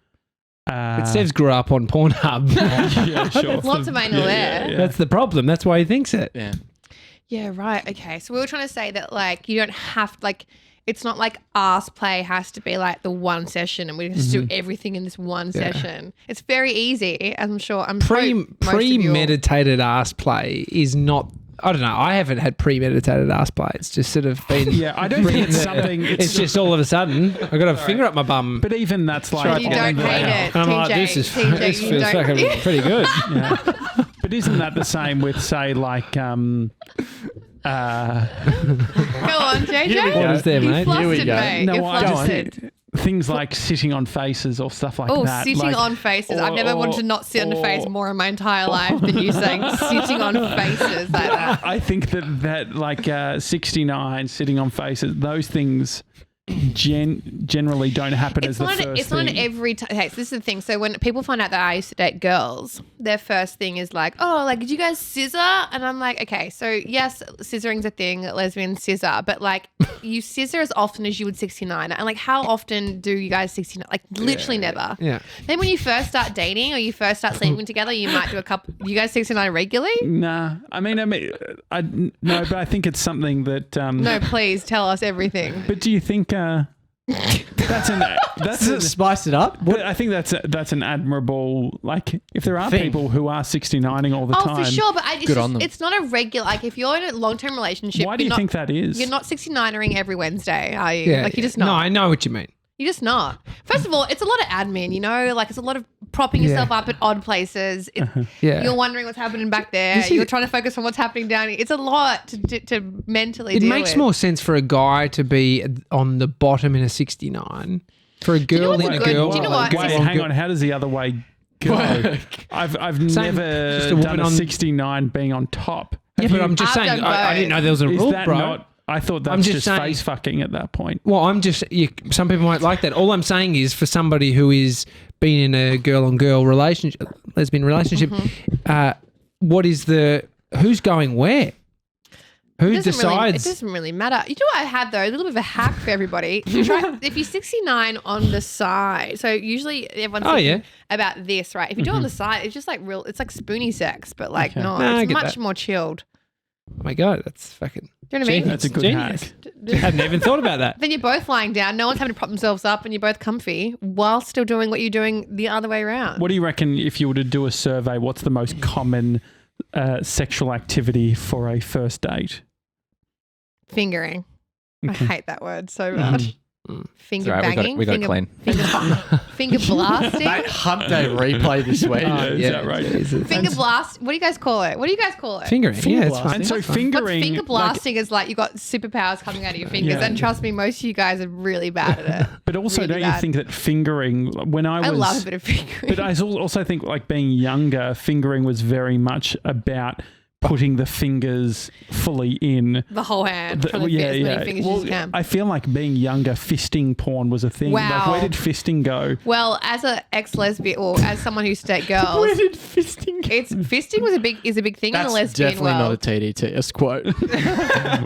But Sev's grew up on Pornhub. Yeah, sure. There's lots of anal there. Yeah. That's the problem. That's why he thinks it. Yeah. Yeah, right. Okay. So we were trying to say that like you don't have like it's not like ass play has to be like the one session and we just do everything in this one session. It's very easy, as I'm sure most of you all- Premeditated ass play is not. I don't know. I haven't had premeditated ass play. It's just sort of been. Yeah, I don't think it's something. It's just all of a sudden I got a finger up my bum. But even that's like. You on don't the- hate it, I'm TJ. like, this is TJ, this you feels don't. fucking pretty good. Yeah. But isn't that the same with say like Go on, JJ. Here we go. What is there, You mate? flustered, Here we go. mate. no, You're I just flustered. think things like sitting on faces or stuff like Oh, that. sitting like- on faces. I've never wanted to not sit on a face more in my entire life than you saying sitting on faces like that. I think that like 69 sitting on faces, those things generally don't happen as the first It's not thing. every time. Okay, so this is the thing. So when people find out that I used to date girls, their first thing is like, oh, like, did you guys scissor? And I'm like, okay, so yes, scissoring's a thing, lesbian scissor, but like you scissor as often as you would 69. And like, how often do you guys 69? Like literally never. Yeah. Then when you first start dating or you first start sleeping together, you might do a couple. You guys 69 regularly? Nah, no, but I think it's something that. No, please tell us everything. But do you think that's Does it spice it up? But I think that's an admirable, like, if there are Thing. people who are 69ing all the Oh, time. for sure, but it's, Good on them. it's not a regular. Like if you're in a long-term relationship, Why do you're you not, think that is? You're not 69ering every Wednesday, are you? Yeah. Like you're just No, not. I know what you mean. You're just not. First of all, it's a lot of admin, you know? Like it's a lot of propping yourself up at odd places. Yeah. You're wondering what's happening back there. see- You're trying to focus on what's happening down here. It's a lot to mentally It deal makes with. more sense for a guy to be on the bottom in a 69. For a girl what's in a good? girl. Do you know what? Wait, hang on. How does the other way go. I've Same, never just a woman done a on- 69 being on top. Yeah, Have but you- I'm just I've saying, done I didn't know there was a is rule, that bro. not? I thought I'm that's just just saying- face fucking at that point. Well, I'm just, some people might like that. All I'm saying is for somebody who is being in a girl-on-girl relationship, lesbian relationship, what is who's going where? Who It decides? doesn't really matter. You know what I have though? A little bit of a hack for everybody. If you're 69 on the side, so usually everyone's thinking about this, right? If you do it on the side, it's just like real. It's like spoony sex, but like Okay. no, Nah, I it's get much that. more chilled. Oh my God, that's fucking... Do you know what I mean? That's a good Genius. hack. Hadn't even thought about that. Then you're both lying down. No one's having to prop themselves up, and you're both comfy while still doing what you're doing the other way around. What do you reckon if you were to do a survey? What's the most common sexual activity for a first date? Fingering. I Okay. hate that word so much. Finger It's all right, banging. we got it clean. Finger blasting. That Hump Day replay this week. Is that right? Finger blast. What do you guys call it? What do you guys call it? Fingering. Finger Yeah, it's fine. blasting. And so It's fine. fingering, What's finger blasting is like you got superpowers coming out of your fingers, Yeah. and trust me, most of you guys are really bad at it. but also really don't you bad. think that fingering? When I I was, love a bit of fingering. but I also think like being younger, fingering was very much about putting the fingers fully in. the whole hand, trying to fit as many fingers as you can. I feel like being younger, fisting porn was a thing. Like, Wow. where did fisting go? Well, as an ex-lesbian or as someone who dates girls, Where did fisting go? fisting was a big thing in That's the lesbian definitely world. not a TDTS quote.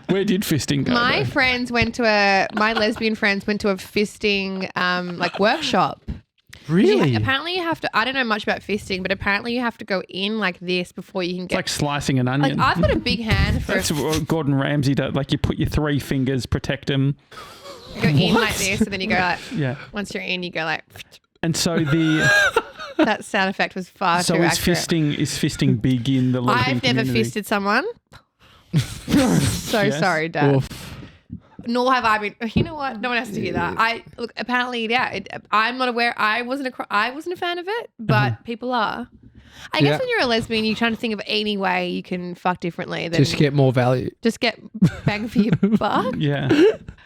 Where did fisting go? My though? friends went to my lesbian friends went to a fisting like workshop. Really? Apparently you have to. I don't know much about fisting, but apparently you have to go in like this before you can It's get. like slicing an Like onion. I've got a big hand for That's what Gordon Ramsay does. Like you put your 3 fingers, protect them. go in like this, and then you go like. Yeah. Once you're in, you go like. And so the That sound effect was far so too is accurate. fisting big in the lesbian I've never community? fisted someone. So Yes? sorry, Dad. Oof. Nor have I been. You know what? No one has to hear that. I look. Apparently, yeah. I'm not aware. I wasn't a fan of it, but people are. I guess Yeah. when you're a lesbian, you're trying to think of any way you can fuck differently than Just get more value. bang for your buck. Yeah.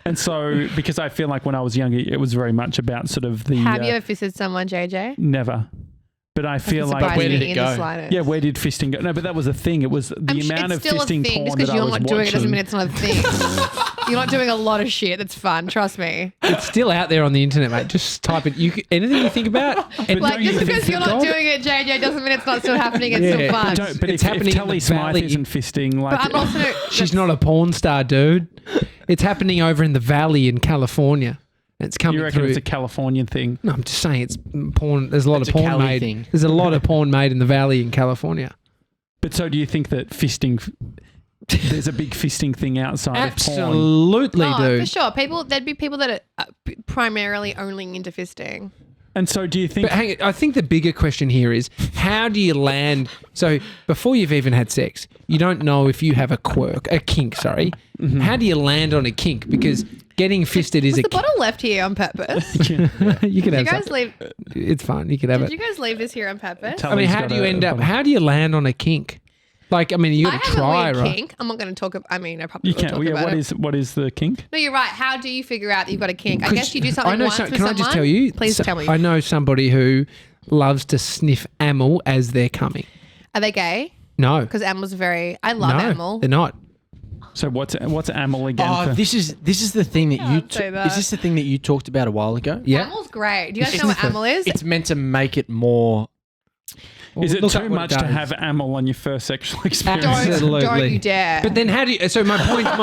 And so because I feel like when I was younger, it was very much about sort of the Have you ever fisted someone, JJ? never. But I feel like where did it in go? the slightest. yeah, where did fisting go? No, but that was the thing. It was the amount it's of still a fisting thing. porn Just because that I you're was not doing it doesn't watching. mean it's not a thing. You're not doing a lot of shit that's fun. Trust me. It's still out there on the internet, mate. Just type it. Anything you think about. and Like don't you just think because that you're not God- doing it, JJ, doesn't mean it's not still happening. It's Yeah, still fun. But It's if happening in Tully the Smyth valley. isn't fisting, like But I'm also. She's not a porn star, dude. It's happening over in the valley in California. It's coming you reckon through. it's a Californian thing? No, I'm just saying it's porn. There's a lot It's of a porn Cali made. thing. There's a lot of porn made in the valley in California. But so do you think that fisting? There's a big fisting thing outside of porn. Absolutely, Oh, dude. for sure. There'd be people that are primarily only into fisting. And so do you think? But hang on, I think the bigger question here is how do you land? So before you've even had sex, you don't know if you have a kink. Sorry. Mm-hmm. How do you land on a kink? Because getting fisted is Was a the bottle left here on purpose? you can Did you have guys some. leave? It's fine. You can have Did it. you guys leave this here on purpose? I mean, how do you end up? How do you land on a kink? Like, I mean, you I got to have try, a weird right? kink. I'm not going to talk. I mean, I probably You will can't. talk Yeah, about it. what is the kink? No, you're right. How do you figure out that you've got a kink? I 'Cause guess you do something once with Can someone. I just tell you? Please tell me. I know somebody who loves to sniff amyl as they're coming. Are they gay? No, Because Amel's very. I love no, Amel. they're not. So what's amyl again? Oh, for- this is the thing that you. Can't say that. Is this the thing that you talked about a while ago? Yeah. Amel's great. Do you guys know what Amel is? It's meant to make it more. Well, is it look too up what much it to does. have amyl on your first sexual experience? Absolutely. Don't you dare. But then how do you? So my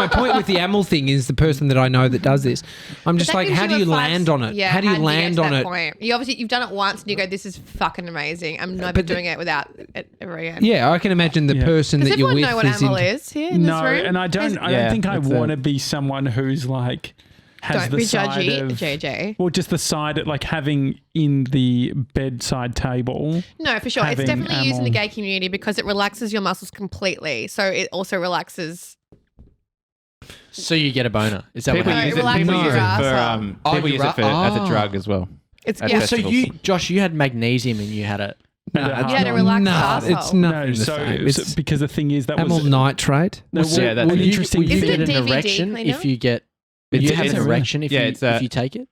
point with the amyl thing is the person that I know that does this. I'm just That like, gives how do a you five- land on it? Yeah, how do you get land to on that it? Point? You've done it once and you go, this is fucking amazing. I'm never But doing it without it ever again. Yeah, I can imagine the Yeah. person Does that you're everyone with know what is Amel into- is here in No, this room? and I don't Yeah, think I it's want to be someone who's like has Don't the be side judgy, of JJ. well, just the side of, like having in the bedside table. No, for sure. It's having definitely used in the Amel. gay community because it relaxes your muscles completely. So it also relaxes. So you get a boner. Is that People what No, use it it. People relaxes use your it for asshole. Oh, people you use it for as a oh. drug as well. It's At yeah. So festivals. you, Josh, you had magnesium and you had it. No, Yeah, it's to not- relax no, the arsehole. it's nothing No, the same. It's because the thing is that amyl was nitrate. no, Yeah, well, that's well, it. interesting. Will you Is it get a an DVD erection cleaner? if you get? Will It's- you have it's an a- erection if yeah, you it's a- if you take it?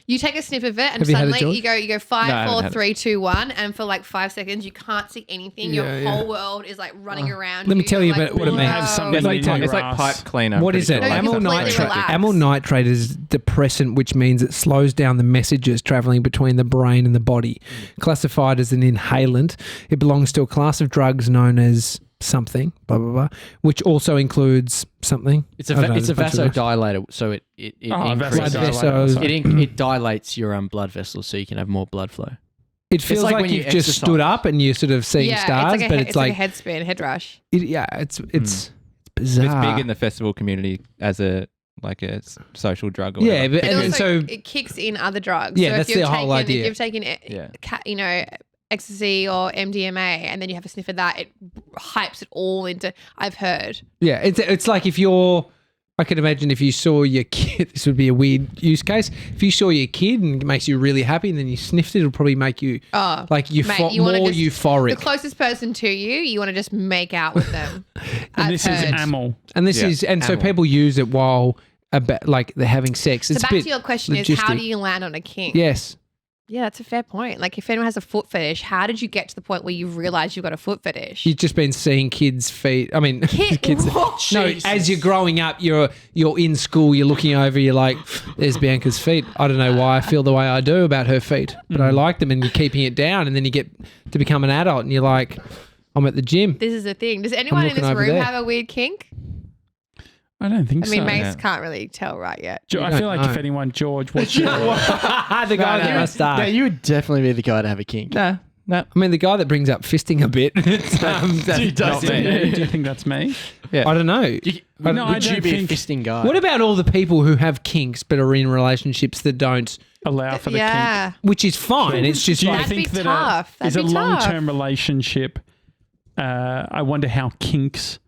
You take a sniff of it, and Have you had it, suddenly George? you go No, I 5, haven't 4, had it. 3, 2, 1, and for like 5 seconds you can't see anything. Your Yeah, whole world is like running around. Let me tell you You're about what it "Whoa." means. Have something It's like, in your it's like ass. pipe cleaner. What is it? No, you Amyl completely nitrate. relax. Amyl nitrate is depressant, which means it slows down the messages traveling between the brain and the body. Classified as an inhalant, it belongs to a class of drugs known as something, blah blah blah, which also includes something. It's a I don't know, it's a bunch of drugs. vasodilator, so it Oh, increases. Blood vessels. vasodilator. It dilates your blood vessels, so you can have more blood flow. It feels like like, when you you've just exercise. stood up and you're sort of seeing Yeah, stars, but it's like a head spin, head rush. it's bizarre. It's big in the festival community as a social drug. Or Yeah, whatever. but But and also, so it kicks in other drugs. Yeah, so that's if you've the whole taken, idea. If you've taken, Yeah. ecstasy or MDMA, and then you have a sniff of that, it hypes it all into. I've heard. yeah, it's like if you're. I can imagine if you saw your kid, this would be a weird use case. If you saw your kid and it makes you really happy, and then you sniffed it, it'll probably make you Oh, like mate, you wanna more just- euphoric. The closest person to you want to just make out with them. And I've this is heard. amyl. And this Yeah, is, and so amyl. people use it while like they're having sex. So It's a back bit to your question is, how logistic. do you land on a kink? Yes. Yeah, that's a fair point. Like if anyone has a foot fetish, how did you get to the point where you realized you've got a foot fetish? You've just been seeing kids' feet. I mean, kids. Oh, No, as you're growing up, you're in school. You're looking over. You're like, "There's Bianca's feet." I don't know why I feel the way I do about her feet, but I like them. And you're keeping it down, and then you get to become an adult, and you're like, "I'm at the gym." This is the thing. Does anyone in looking this over room there. have a weird kink? I don't think I mean, so. Mace yeah. can't really tell right yet. I don't feel like know. if anyone, George, what's your... The guy with the No, mustache. you would definitely be the guy to have a kink. No. I mean, the guy that brings up fisting a bit. It's, Not me. Do you think that's me? I don't know. Would I you don't be think- a fisting guy? What about all the people who have kinks but are in relationships that don't? Allow for the kink. Yeah. Which is fine. It's just Do you like That'd be think that tough. is a That'd be tough. long-term relationship? I wonder how kinks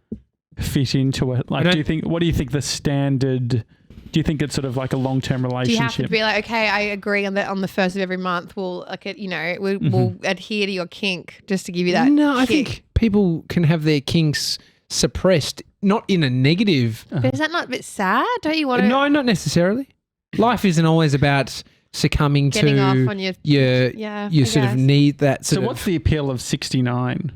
fit into it. Like, don't- what do you think the standard? Do you think it's sort of like a long-term Do you have relationship? to be like, okay, I agree on the first of every month, we'll like it, we'll adhere to your kink just to give you that. no, I kick. think people can have their kinks suppressed, not in a negative. But is that not a bit sad? Don't you want to No, not necessarily. Life isn't always about succumbing getting to off on your your I sort of guess. need that So sort what's of. the appeal of 69?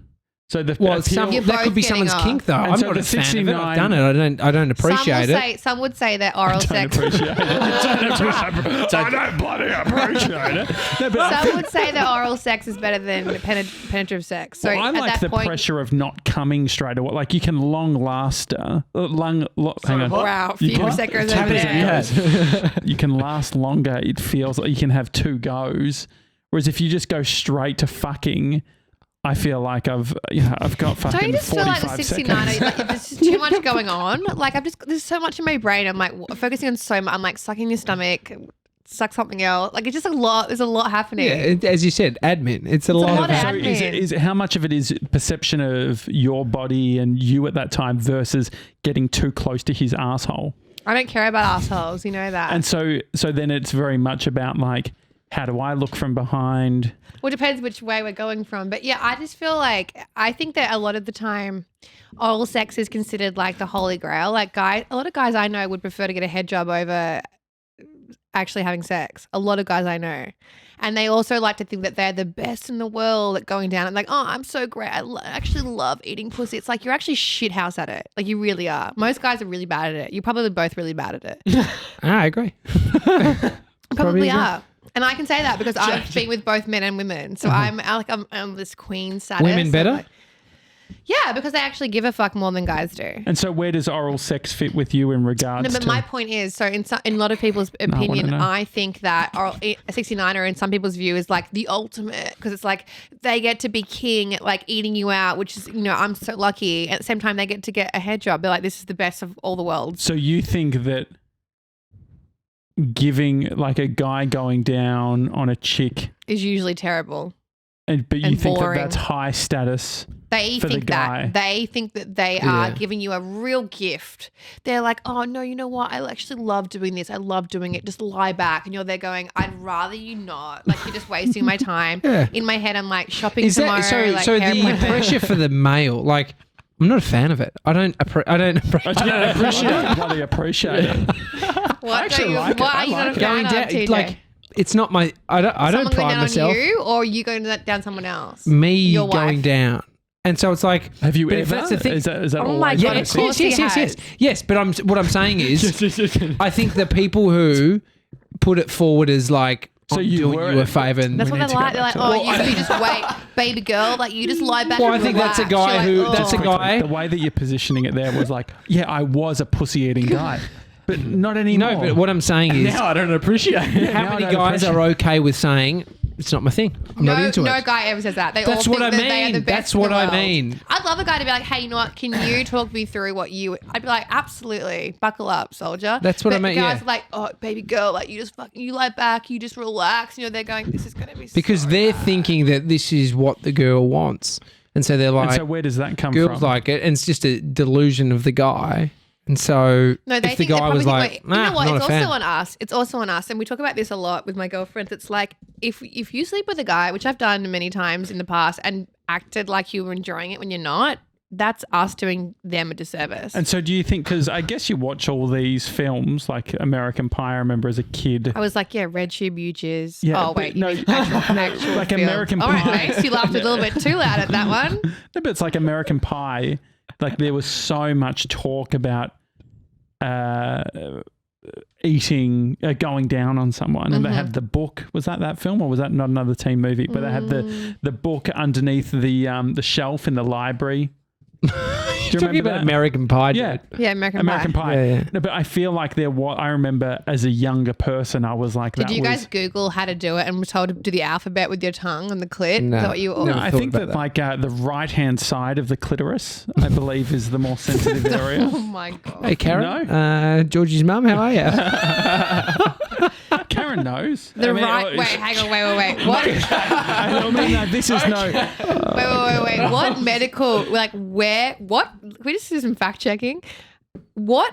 So the Well, appeal, You're that both could be getting someone's off. kink, though. And I'm so not the a fan of it. 69 I've done it. I don't appreciate it. Some would say that oral don't sex. appreciate it. I don't bloody appreciate it. No, but Some would say that oral sex is better than penetrative sex. So I at like that the point, pressure of not coming straight away. Like you can hang on. wow, a few You can- seconds tap over it there. in. You can last longer. It feels like you can have two goes. Whereas if you just go straight to fucking, I feel like I've got fucking Don't you just feel 45 like the 69? seconds. Like, there's just too much going on. Like there's so much in my brain. I'm like focusing on so much. I'm like sucking your stomach, suck something else. Like it's just a lot. There's a lot happening. Yeah, as you said, admin. It's a lot lot of of So admin. is it how much of it is perception of your body and you at that time versus getting too close to his asshole? I don't care about assholes. You know that. And so then it's very much about like, how do I look from behind? Well, it depends which way we're going from. But yeah, I just feel like I think that a lot of the time oral sex is considered like the holy grail. Like a lot of guys I know would prefer to get a head job over actually having sex. A lot of guys I know. And they also like to think that they're the best in the world at going down and like, oh, I'm so great. I actually love eating pussy. It's like you're actually shithouse at it. Like you really are. Most guys are really bad at it. You're probably both really bad at it. I agree. Probably agree. are. And I can say that because I've been with both men and women. So I'm this queen status. Women better? I'm like- yeah, because they actually give a fuck more than guys do. And so where does oral sex fit with you in regards No, but to... my point is, so in a lot of people's I wanna opinion, know. I think that oral, a 69er in some people's view is like the ultimate because it's like they get to be king at like eating you out, which is, I'm so lucky. At the same time, they get to get a head job. They're like, this is the best of all the worlds. So you think that giving like a guy going down on a chick, Is usually terrible. but you And think boring. that that's high status? They For the think guy. that. They think that they are giving you a real gift. They're like, oh, no, you know what? I actually love doing this. I love doing it. Just lie back. And you're there going, I'd rather you not. Like, you're just wasting my time. Yeah. In my head, I'm like, shopping Is tomorrow. that so? like So hair the appointment. pressure for the male, like, I'm not a fan of it. I don't I don't bloody appreciate it. What actually don't you, like it. what I are you like not a it. fan going of, down. TJ? Like, it's not my. I don't Someone going pride down myself. on you, or you going down someone else? Me Your going wife. down, and so it's like. Have you but ever? if that's the thing, Is that Oh always my been God, a of thing? course he yes. But what I'm saying is, I think the people who put it forward as like, So I'm you doing were- you a favor, and That's We what need they're to go like. They're back like, to oh, you just wait, baby girl. Like you just lie back. Well, and I think that's a relax. guy You're who- like, that's a oh. guy- The way that you're positioning it there was like, yeah, I was a pussy eating guy, but not anymore. no. But what I'm saying is, Now I don't appreciate it. how now I many don't guys are okay with saying it's not my thing? I'm not into No it. guy ever says that. They That's all what think I that they are mean. the best That's in the what I world. mean. I'd love a guy to be like, hey, you know what? Can you talk me through what you? I'd be like, absolutely, buckle up, soldier. That's what I But meant, Guys yeah. are like, oh, baby girl, like you just you lie back, you just relax. You know, they're going, this is gonna be Because so they're bad. thinking that this is what the girl wants, and so they're And like, so where does that come girls from? like it, and it's just a delusion of the guy. And so No, they if the think they guy was probably like, think, nah, you know what? not It's a fan. also on us. It's also on us, and we talk about this a lot with my girlfriends. It's like if you sleep with a guy, which I've done many times in the past, and acted like you were enjoying it when you're not, that's us doing them a disservice. And so do you think, because I guess you watch all these films like American Pie, I remember as a kid. I was like, yeah, red tube, you jizz. Yeah, oh, but wait. no, You mean actual like film. American All right, Pie. Mace, you laughed a little bit too loud at that one. No, but it's like American Pie. Like there was so much talk about eating, going down on someone, and they had the book. Was that film, or was that not another teen movie? But they had the book underneath the shelf in the library. Do you Talking remember about that? American Pie, Yeah. dude. Yeah, American American Pie. Pie. Yeah, yeah. No, but I feel like there was. I remember as a younger person, I was like, Did that you was. guys Google how to do it and were told to do the alphabet with your tongue on the clit? No. Is that what you all? No, Never I thought think about that, that. like the right hand side of the clitoris, I believe, is the more sensitive area. Oh my god. Hey, Karen. Georgie's mum, how are you? Karen knows. The I mean, right. Wait, hang on. Wait. What? I mean, no, this is no. Wait. What medical? Like, where? What? Can we just do some fact checking? Where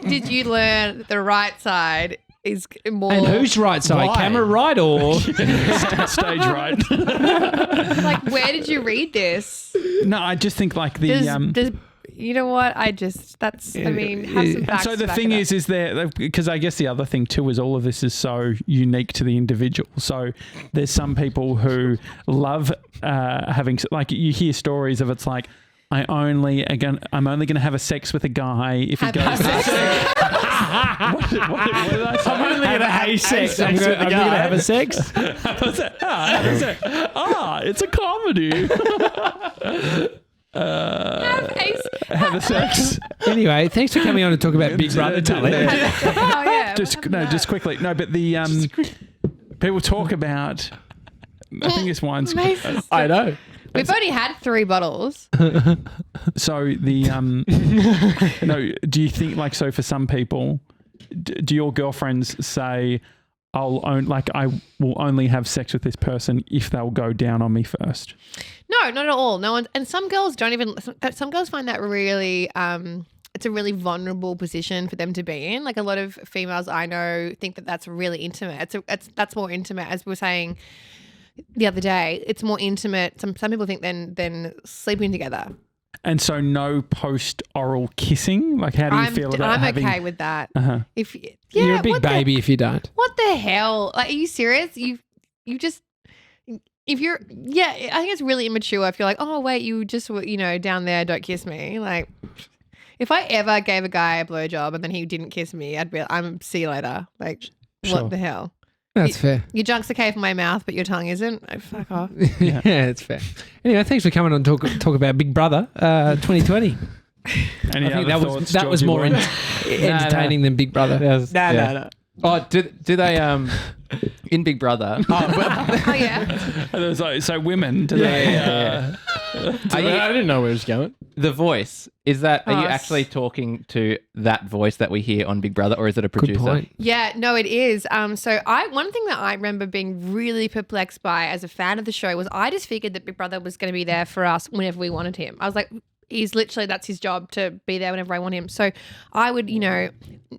did you learn that the right side is more? And whose right side? Why? Camera right or? Stage right. Like, where did you read this? No, I just think like the Does you know what? I mean, have some And facts. so to the back thing it up. is there, because I guess the other thing too is all of this is so unique to the individual. So there's some people who love having, like you hear stories of it's like, I'm only going to have a sex with a guy if he goes. Have sex. What did I say? I'm only going to have sex. I'm with the going to guy. have a sex. What's that? It's a comedy. Have a sex. Anyway, thanks for coming on to talk about Big Brother, Tully. Oh yeah. Just quickly. No, but the people talk about. I think this wine's. Amazing. I know. We've only had 3 bottles. So the no. Do you think like so for some people, do your girlfriends say, I will only have sex with this person if they'll go down on me first? No, not at all. No one. And some girls don't even. Some girls find that really. It's a really vulnerable position for them to be in. Like a lot of females I know think that that's really intimate. That's more intimate, as we were saying the other day. It's more intimate. Some people think than sleeping together. And so no post oral kissing. Like how do you feel about I'm having? okay with that. Uh-huh. If You're a big what the- baby if you don't. What the hell? Like, are you serious? You just. If you're, I think it's really immature if you're like, oh, wait, you just were, down there, don't kiss me. Like, if I ever gave a guy a blowjob and then he didn't kiss me, I'd be like, see you later. Like, Sure. what the hell? That's fair. Your junk's okay for my mouth, but your tongue isn't? Oh, fuck off. Yeah, it's fair. Anyway, thanks for coming on to talk about Big Brother 2020. Any I think other that thoughts, was Georgie more boy? entertaining than Big Brother. No. Oh, do they in Big Brother? Oh, yeah. So women, do they? Are you, I didn't know where it was going. the voice is that? Are you Us. actually talking to that voice that we hear on Big Brother, or is it a Good producer? point. Yeah, no, it is. So one thing that I remember being really perplexed by as a fan of the show was I just figured that Big Brother was going to be there for us whenever we wanted him. I was like, that's his job to be there whenever I want him. So I would,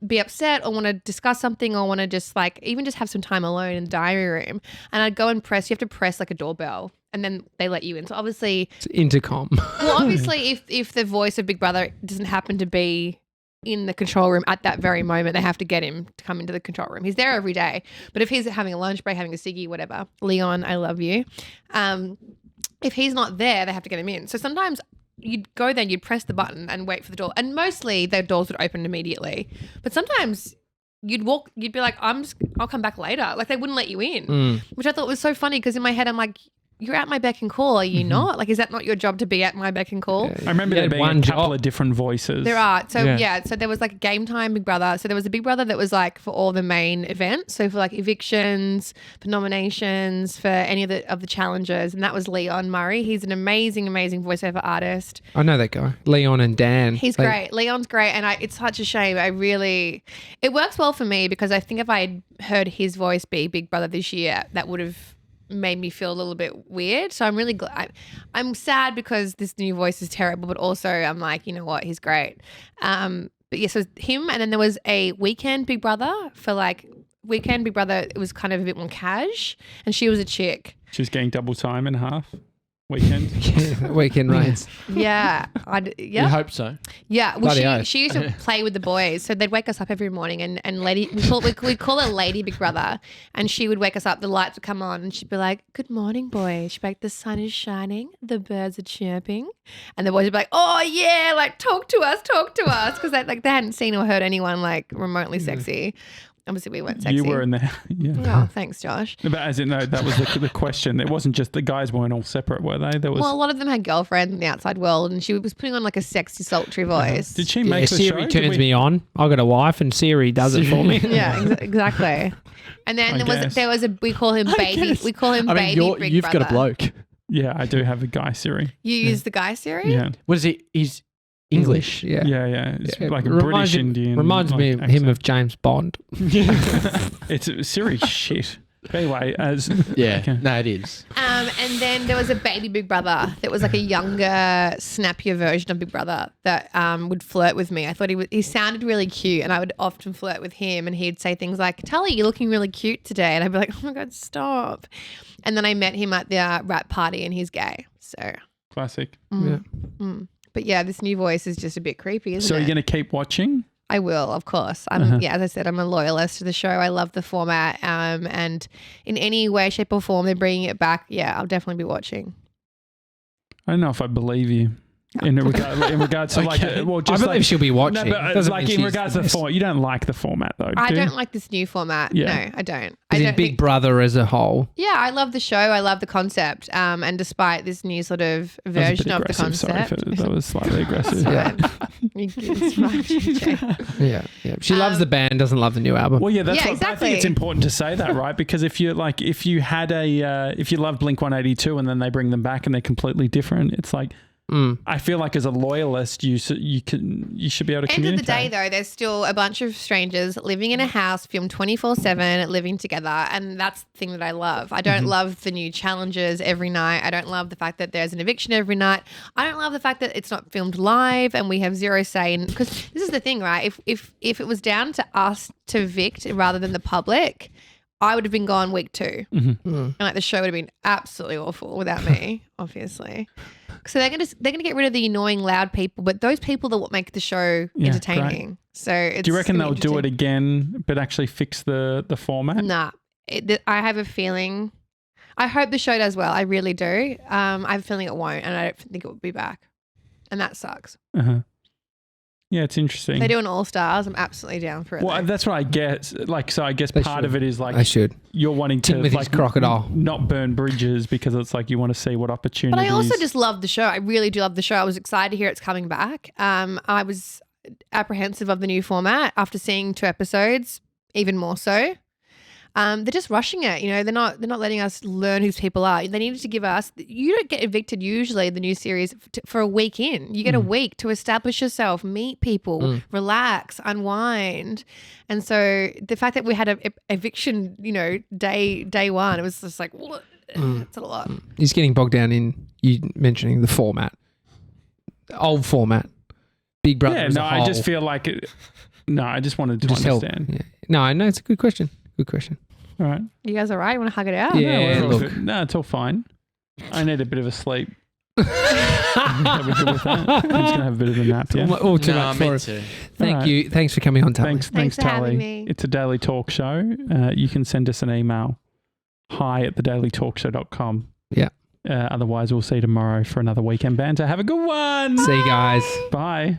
be upset or want to discuss something or want to just even just have some time alone in the diary room. And I'd go and press, you have to press like a doorbell and then they let you in. So obviously, It's intercom. if the voice of Big Brother doesn't happen to be in the control room at that very moment. They have to get him to come into the control room. He's there every day. But if he's having a lunch break, having a ciggy, whatever, Leon, I love you. If he's not there, they have to get him in. So sometimes you'd go there and you'd press the button and wait for the door. And mostly the doors would open immediately. But sometimes you'd be like, I'll come back later. Like they wouldn't let you in, which I thought was so funny because in my head I'm like, you're at my beck and call, are you not? Like, is that not your job to be at my beck and call? I remember there being a couple of different voices. There are. So, so there was like a game time Big Brother. So there was a Big Brother that was like for all the main events. So for like evictions, for nominations, for any of the challenges. And that was Leon Murray. He's an amazing, amazing voiceover artist. I know that guy. Leon and Dan. He's great. Leon's great. And it's such a shame. It works well for me because I think if I had heard his voice be Big Brother this year, that would have made me feel a little bit weird. So I'm really glad. I'm sad because this new voice is terrible, but also I'm like, you know what, he's great. But yeah, so him, and then there was a Weekend Big Brother for like Weekend Big Brother. It was kind of a bit more cash, and she was a chick. She was getting double time and a half. Weekend. Weekend rates. Yeah. You hope so. Yeah. Well, she used to play with the boys. So they'd wake us up every morning and we call her Lady Big Brother. And she would wake us up, the lights would come on and she'd be like, good morning, boys. She'd be like, the sun is shining, the birds are chirping. And the boys would be like, oh yeah, like talk to us. Because they hadn't seen or heard anyone like remotely sexy. Obviously, we weren't sexy. You were in there. Yeah. Oh, thanks, Josh. But as in, no, that was the question. It wasn't just the guys weren't all separate, were they? There was. Well, a lot of them had girlfriends in the outside world, and she was putting on like a sexy, sultry voice. Did she make the Siri show? turns me on. I got a wife, and Siri does it for me. Yeah, exactly. And then there was we call him baby. We call him baby Big Brother. You've got a bloke. Yeah, I do have a guy Siri. You use the guy Siri? Yeah. What is he? He's English. Yeah. Yeah. It's like a British Indian. Reminds me of him of James Bond. It's Siri's shit. Anyway, No, it is. And then there was a baby Big Brother that was like a younger, snappier version of Big Brother that would flirt with me. I thought he sounded really cute, and I would often flirt with him, and he'd say things like, Tully, you're looking really cute today. And I'd be like, oh my God, stop. And then I met him at the rap party, and he's gay. So classic. But yeah, this new voice is just a bit creepy, isn't it? So you're going to keep watching? I will, of course. As I said, I'm a loyalist to the show. I love the format. And in any way, shape or form, they're bringing it back. Yeah, I'll definitely be watching. I don't know if I believe you. In regards to I believe she'll be watching. No, but like in regards to the format, you don't like the format though. I don't like this new format. Yeah. No, I don't. Big Brother as a whole. Yeah, I love the show. I love the concept. And despite this new sort of version of the concept, that was slightly aggressive. Yeah. She loves the band, doesn't love the new album. Well, yeah, that's what exactly. I think it's important to say that, right? Because if you love Blink-182 and then they bring them back and they're completely different, it's like. I feel like as a loyalist, you should be able to communicate. End of the day, though, there's still a bunch of strangers living in a house, filmed 24/7, living together, and that's the thing that I love. I don't love the new challenges every night. I don't love the fact that there's an eviction every night. I don't love the fact that it's not filmed live and we have zero say in. Because this is the thing, right? If it was down to us to evict rather than the public, I would have been gone week 2, and like the show would have been absolutely awful without me, obviously. So they're gonna get rid of the annoying loud people, but those people that will make the show entertaining. Great. So it's do you reckon they'll do it again, but actually fix the format? Nah, I have a feeling. I hope the show does well. I really do. I have a feeling it won't, and I don't think it will be back, and that sucks. Yeah, it's interesting. If they do an All Stars, I'm absolutely down for it. Well, that's what I guess. Like, so I guess part of it is like you're wanting to like crocodile, not burn bridges because it's like you want to see what opportunities. But I also just love the show. I really do love the show. I was excited to hear it's coming back. I was apprehensive of the new format after seeing 2 episodes, even more so. They're just rushing it. You know, they're not letting us learn who people are. They needed to give us. You don't get evicted usually the new series for a week in. You get a week to establish yourself, meet people, relax, unwind. And so the fact that we had a eviction, day 1, it was just like, it's a lot. He's getting bogged down in you mentioning the format, old format, Big Brother. Yeah, I just feel like it. No, I just wanted to understand. Yeah. No, I know it's a good question. Good question. All right. You guys all right? You want to hug it out? Yeah, No, it's all fine. I need a bit of a sleep. Yeah, we're good with that. I'm just gonna have a bit of a nap. Yeah. All too No, much me for us. too. Thank Alright. you. Thanks for coming on, Tully. Thanks, for having Tully. me. It's a daily talk show. You can send us an email, hi@thedailytalkshow.com. Yeah. Otherwise, we'll see you tomorrow for another Weekend Banter. Have a good one. See you guys. Bye.